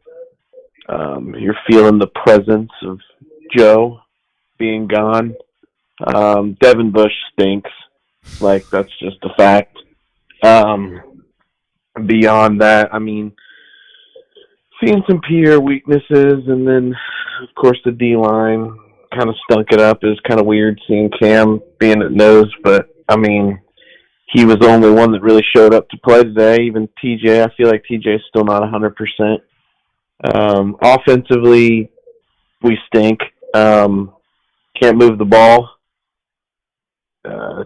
You're feeling the presence of Joe being gone. Devin Bush stinks. Like, that's just a fact. Beyond that, I mean, seeing some Pierre weaknesses, and then, of course, the D-line kind of stunk it up. It was kind of weird seeing Cam being at nose, but, I mean, he was the only one that really showed up to play today. Even TJ, I feel like TJ is still not 100%. Offensively, we stink. Can't move the ball. A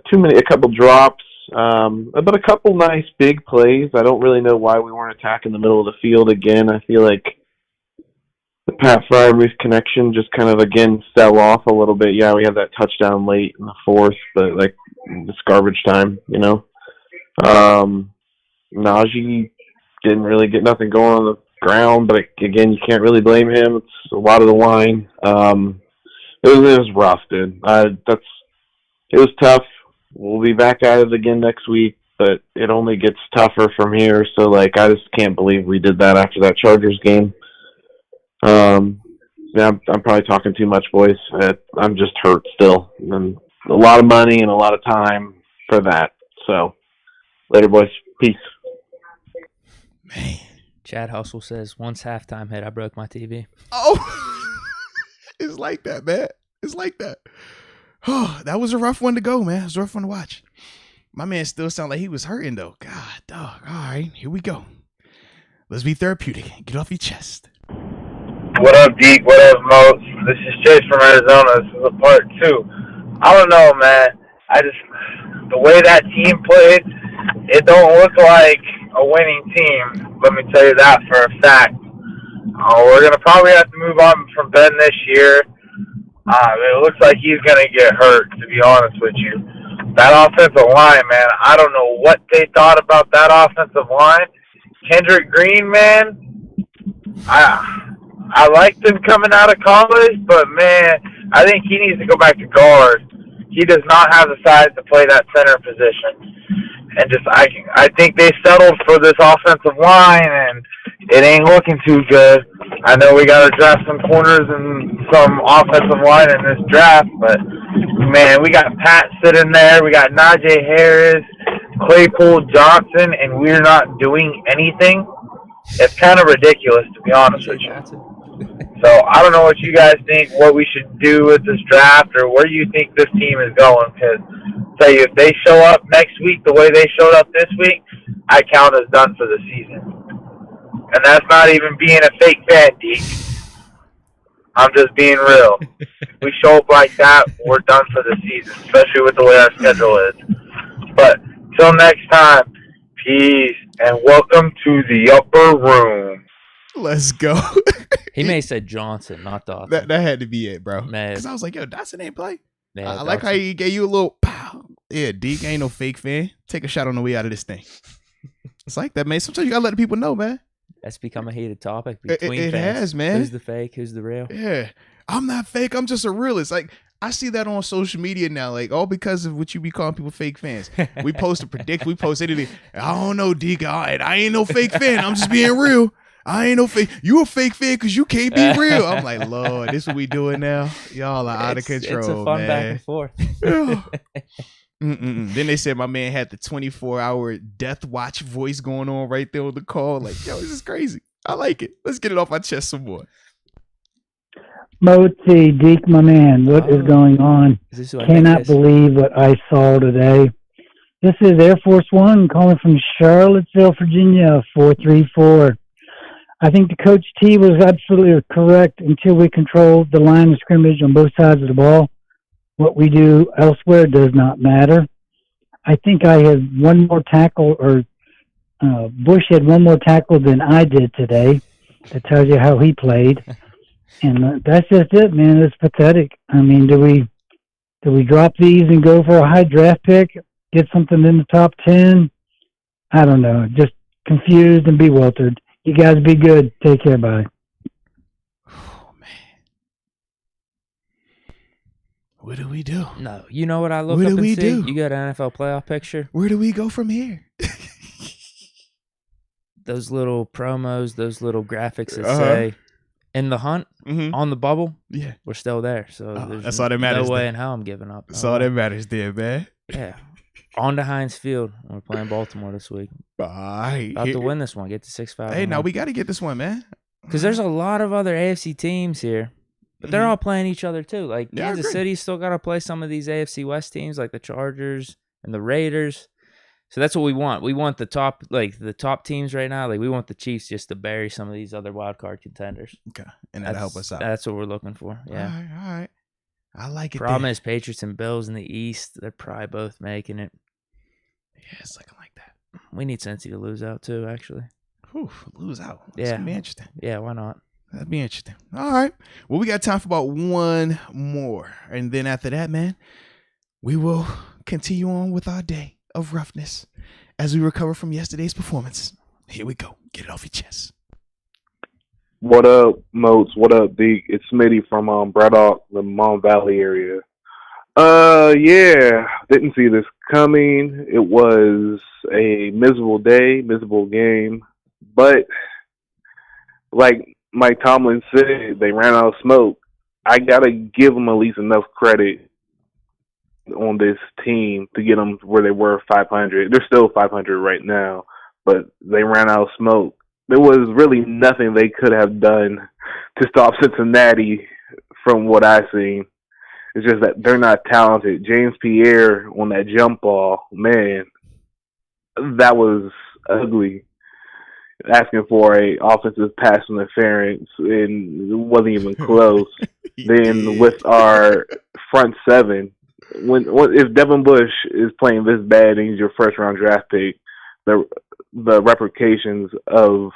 couple drops, but a couple nice big plays. I don't really know why we weren't attacking the middle of the field again. I feel like the Pat Freiermuth connection just kind of, again, fell off a little bit. Yeah, we had that touchdown late in the fourth, but, like, it's garbage time, you know. Najee didn't really get nothing going on the ground, but, again, you can't really blame him. It's a lot of the line. It was rough, dude. It was tough. We'll be back at it again next week, but it only gets tougher from here. So, like, I just can't believe we did that after that Chargers game. Yeah, I'm probably talking too much, boys. I'm just hurt still. And a lot of money and a lot of time for that. So, later, boys. Peace. Man. Chad Hustle says, once halftime hit, I broke my TV. Oh, it's like that, man. It's like that. Oh, that was a rough one to go, man. It was a rough one to watch. My man still sounded like he was hurting, though. God, dog. All right, here we go. Let's be therapeutic. Get off your chest. What up, Deke? What up, Moats? This is Chase from Arizona. This is a part 2. I don't know, man. The way that team played, it don't look like a winning team. Let me tell you that for a fact. We're going to probably have to move on from Ben this year. It looks like he's going to get hurt, to be honest with you. That offensive line, man, I don't know what they thought about that offensive line. Kendrick Green, man, I liked him coming out of college, but, man, I think he needs to go back to guard. He does not have the size to play that center position. And I think they settled for this offensive line, and it ain't looking too good. I know we got to draft some corners and some offensive line in this draft, but, man, we got Pat sitting there. We got Najee Harris, Claypool, Johnson, and we're not doing anything. It's kind of ridiculous, to be honest with you. So I don't know what you guys think, what we should do with this draft, or where you think this team is going. Because, say, if they show up next week the way they showed up this week, I count as done for the season. And that's not even being a fake fan, Deke. I'm just being real. If we show up like that, we're done for the season, especially with the way our schedule is. But till next time, peace, and welcome to the upper room. Let's go. He may have said Johnson, not Dawson. That had to be it, bro. Man. Because I was like, yo, Dawson ain't play. Yeah, I like how he gave you a little pow. Yeah, Deke ain't no fake fan. Take a shot on the way out of this thing. It's like that, man. Sometimes you got to let the people know, man. That's become a heated topic between it fans. Has, man. Who's the fake? Who's the real? Yeah. I'm not fake. I'm just a realist. Like, I see that on social media now, like, all because of what you be calling people fake fans. We post a predict. We post anything. I don't know, Deke. I ain't no fake fan. I'm just being real. I ain't no fake. You a fake fan because you can't be real. I'm like, Lord, this what we doing now? Y'all are out of control, It's a fun man. back and forth. Then they said my man had the 24-hour death watch voice going on right there on the call. Like, yo, this is crazy. I like it. Let's get it off my chest some more. Moats, Deke, my man, what is going on? Cannot believe what I saw today. This is Air Force One calling from Charlottesville, Virginia, 434. I think the Coach T was absolutely correct until we control the line of scrimmage on both sides of the ball. What we do elsewhere does not matter. I think I had one more tackle, or Bush had one more tackle than I did today. That tells you how he played. And that's just it, man. It's pathetic. I mean, do we drop these and go for a high draft pick, get something in the top 10? I don't know. Just confused and bewildered. You guys be good. Take care. Bye. Oh, man. What do we do? No. You know what I look what up do and we see? do? You got an NFL playoff picture? Where do we go from here? Those little promos, those little graphics that say, in the hunt, on the bubble, yeah, we're still there. So that's all that matters. No way in hell I'm giving up. That's all that matters there, man. Yeah. On to Heinz Field. We're playing Baltimore this week. Bye. About to win this one. Get to 6-5. Hey, now we got to get this one, man. Because there's a lot of other AFC teams here. But they're all playing each other, too. Like, Kansas City's still got to play some of these AFC West teams, like the Chargers and the Raiders. So that's what we want. We want the top teams right now. Like we want the Chiefs just to bury some of these other wild card contenders. Okay, and that'll help us out. That's what we're looking for. Yeah. All right. I like it. Problem is Patriots and Bills in the East. They're probably both making it. Yeah, it's looking like that. We need Cincy to lose out too. Actually. Lose out. That's gonna be interesting. Yeah, why not? That'd be interesting. All right. Well, we got time for about one more. And then after that, man, we will continue on with our day of roughness as we recover from yesterday's performance. Here we go. Get it off your chest. What up, Moats? What up, Deke? It's Smitty from Braddock, the Mon Valley area. Yeah, didn't see this coming. It was a miserable day, miserable game. But like Mike Tomlin said, they ran out of smoke. I got to give them at least enough credit on this team to get them where they were 500. They're still 500 right now, but they ran out of smoke. There was really nothing they could have done to stop Cincinnati from what I've seen. It's just that they're not talented. James Pierre on that jump ball, man, that was ugly. Asking for a offensive pass interference, and it wasn't even close. Then with our front seven, if Devin Bush is playing this bad and he's your first round draft pick, the repercussions of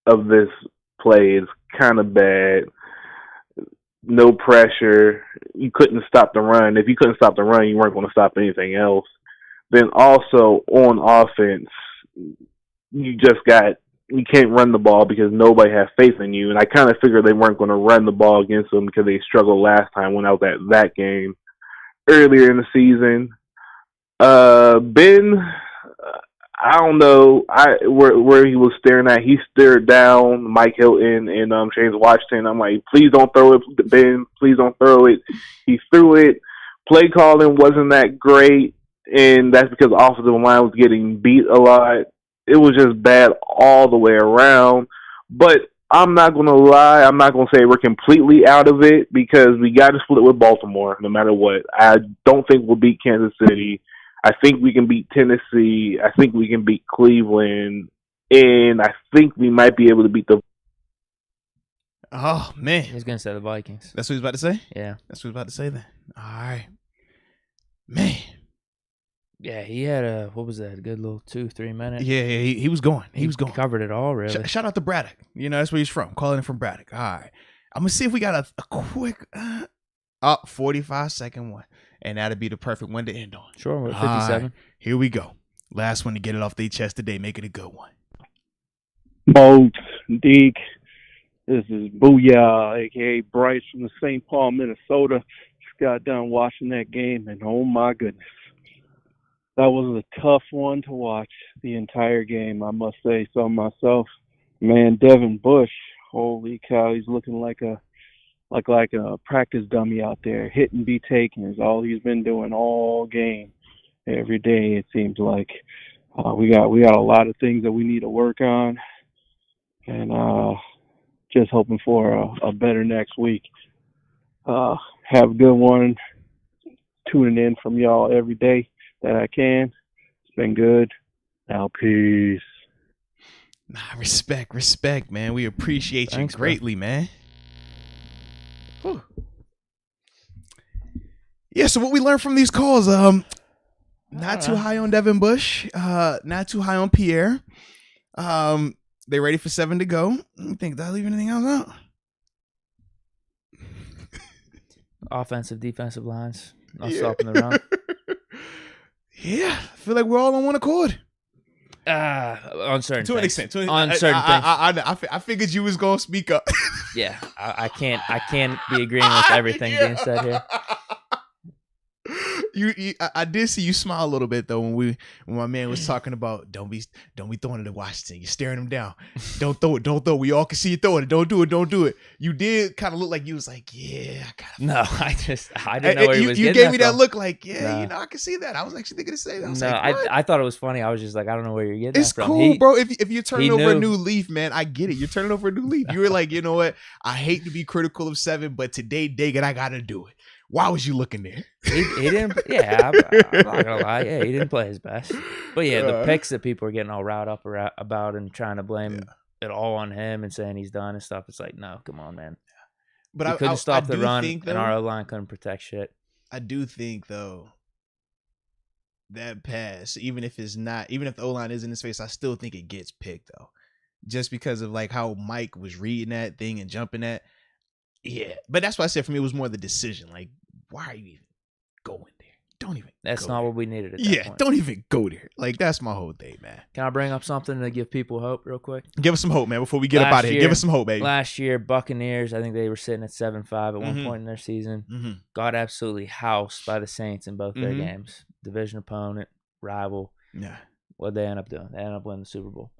this play is kind of bad. No pressure. You couldn't stop the run. If you couldn't stop the run, you weren't going to stop anything else. Then also on offense, you can't run the ball because nobody has faith in you. And I kind of figured they weren't going to run the ball against them because they struggled last time when I was at that game earlier in the season. Ben, I don't know where he was staring at. He stared down Mike Hilton and James Washington. I'm like, please don't throw it, Ben. Please don't throw it. He threw it. Play calling wasn't that great, and that's because the offensive line was getting beat a lot. It was just bad all the way around. But I'm not going to lie. I'm not going to say we're completely out of it because we got to split with Baltimore no matter what. I don't think we'll beat Kansas City. I think we can beat Tennessee. I think we can beat Cleveland. And I think we might be able to beat the... Oh, man. He's going to say the Vikings. That's what he's about to say? Yeah. That's what he's about to say then. All right. Man. Yeah, he had a good little 2-3 minutes. Yeah, he was going. He was going. Covered it all, really. Shout out to Braddock. That's where he's from. Calling it from Braddock. All right. I'm going to see if we got a quick 45-second one. And that'd be the perfect one to end on. Sure, we're at 57. Right, here we go. Last one to get it off their chest today. Make it a good one. Moats, Deke. This is Booyah, a.k.a. Bryce from the St. Paul, Minnesota. Just got done watching that game, and oh, my goodness. That was a tough one to watch the entire game, I must say so myself. Man, Devin Bush, holy cow, he's looking like a practice dummy out there. Hit and be taken is all he's been doing all game. Every day it seems like we got a lot of things that we need to work on, and just hoping for a better next week. Have a good one. Tuning in from y'all every day that I can. It's been good. Now, peace. Respect, man. We appreciate you greatly, man. Whew. Yeah, so what we learned from these calls, not too high on Devin Bush, not too high on Pierre. They ready for 7 to go. You think did I leave anything else out? Offensive, defensive lines. Not stopping the run. Yeah, I feel like we're all on one accord. On certain to an things. extent. On certain things. I figured you was gonna speak up. Yeah, I can't be agreeing with everything being said here. I did see you smile a little bit though when my man was talking about don't be throwing it at Washington. You're staring him down. Don't throw it. We all can see you throwing it. Don't do it. You did kind of look like you was like, yeah, I gotta. No, I didn't know where he was. You getting gave me that from. look like, yeah, I can see that. I was actually thinking to say that. I thought it was funny. I was just like, I don't know where you're getting it's that from. It's cool, bro. If you're turning over knew. a new leaf, man, I get it. You're turning over a new leaf. You were like, you know what? I hate to be critical of 7, but today, Deke, I gotta do it. Why was you looking there? He didn't. Yeah, I'm not gonna lie. Yeah, he didn't play his best. But yeah, the picks that people are getting all riled up about and trying to blame it all on him and saying he's done and stuff. It's like, no, come on, man. But he couldn't stop the run, and our O-line couldn't protect shit. I do think though that pass, even if the O-line is in his face, I still think it gets picked though, just because of like how Mike was reading that thing and jumping that. Yeah, but that's why I said for me it was more the decision. Like, why are you even going there? Don't even. That's not what we needed at that point. Don't even go there. Like, that's my whole thing, man. Can I bring up something to give people hope real quick? Give us some hope, man, before we get up out of here. Give us some hope, baby. Last year, Buccaneers, I think they were sitting at 7-5 at one point in their season. Got absolutely housed by the Saints in both their games. Division opponent, rival. Yeah. What'd they end up doing? They ended up winning the Super Bowl.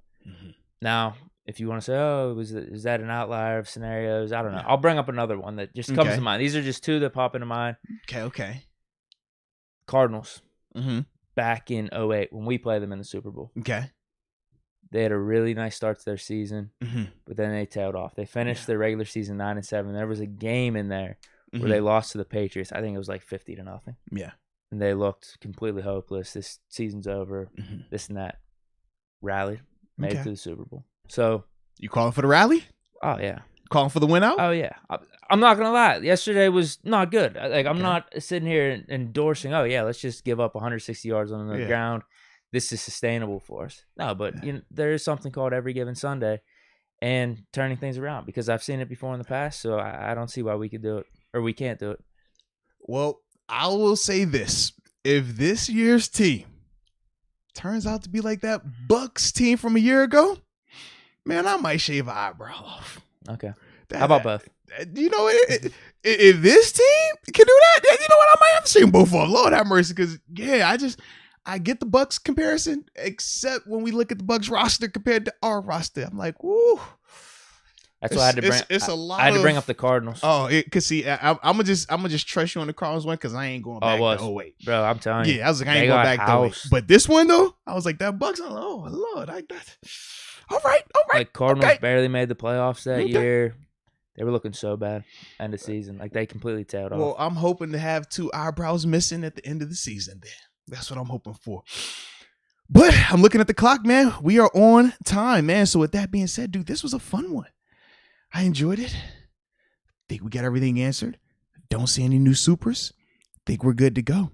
Now, if you want to say, oh, is that an outlier of scenarios? I don't know. I'll bring up another one that just comes to mind. These are just two that pop into mind. Okay. Cardinals. Back in 2008 when we played them in the Super Bowl. Okay. They had a really nice start to their season, but then they tailed off. They finished their regular season 9-7. There was a game in there where they lost to the Patriots. I think it was like 50-0. Yeah. And they looked completely hopeless. This season's over. This and that. Rallied. Made it to the Super Bowl. So you calling for the rally? Oh yeah. Calling for the win out? Oh yeah. I'm not gonna lie. Yesterday was not good. Like I'm not sitting here endorsing. Oh yeah, let's just give up 160 yards on the ground. This is sustainable for us. No, but there is something called every given Sunday, and turning things around because I've seen it before in the past. So I don't see why we could do it or we can't do it. Well, I will say this: if this year's team turns out to be like that Bucs team from a year ago, man, I might shave an eyebrow off. Okay. How about both? You know, if this team can do that, then you know what? I might have to shave both off. Lord have mercy, because I get the Bucs comparison, except when we look at the Bucs roster compared to our roster, I'm like, woo. That's why I had to bring. It's a lot. I had to bring up the Cardinals. Oh, cause see, I'm gonna just trust you on the Cardinals one, cause I ain't going back to 2008. Bro, I'm telling you. Yeah, I was like, I ain't going back to 2008. But this one though, I was like, that Bucs. Oh Lord, all right. Like Cardinals barely made the playoffs that year. They were looking so bad end of season. Like they completely tailed off. Well, I'm hoping to have 2 eyebrows missing at the end of the season. Then that's what I'm hoping for. But I'm looking at the clock, man. We are on time, man. So with that being said, dude, this was a fun one. I enjoyed it. Think we got everything answered. Don't see any new supers. Think we're good to go.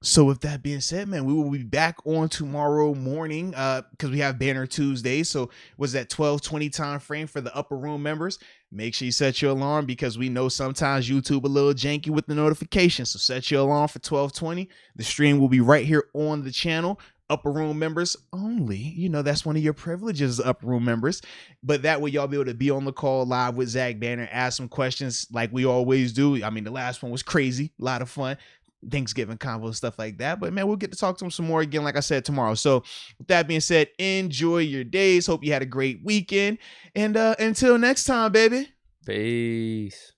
So with that being said, man, we will be back on tomorrow morning because we have Banner Tuesday. So was that 12:20 time frame for the upper room members? Make sure you set your alarm because we know sometimes YouTube a little janky with the notifications. So set your alarm for 12:20. The stream will be right here on the channel. Upper room members only. You know, that's one of your privileges, upper room members. But that way y'all be able to be on the call live with Zach Banner, ask some questions like we always do. I mean, the last one was crazy, a lot of fun. Thanksgiving convo, stuff like that. But man, we'll get to talk to him some more again, like I said, tomorrow. So with that being said, enjoy your days. Hope you had a great weekend. And until next time, baby. Peace.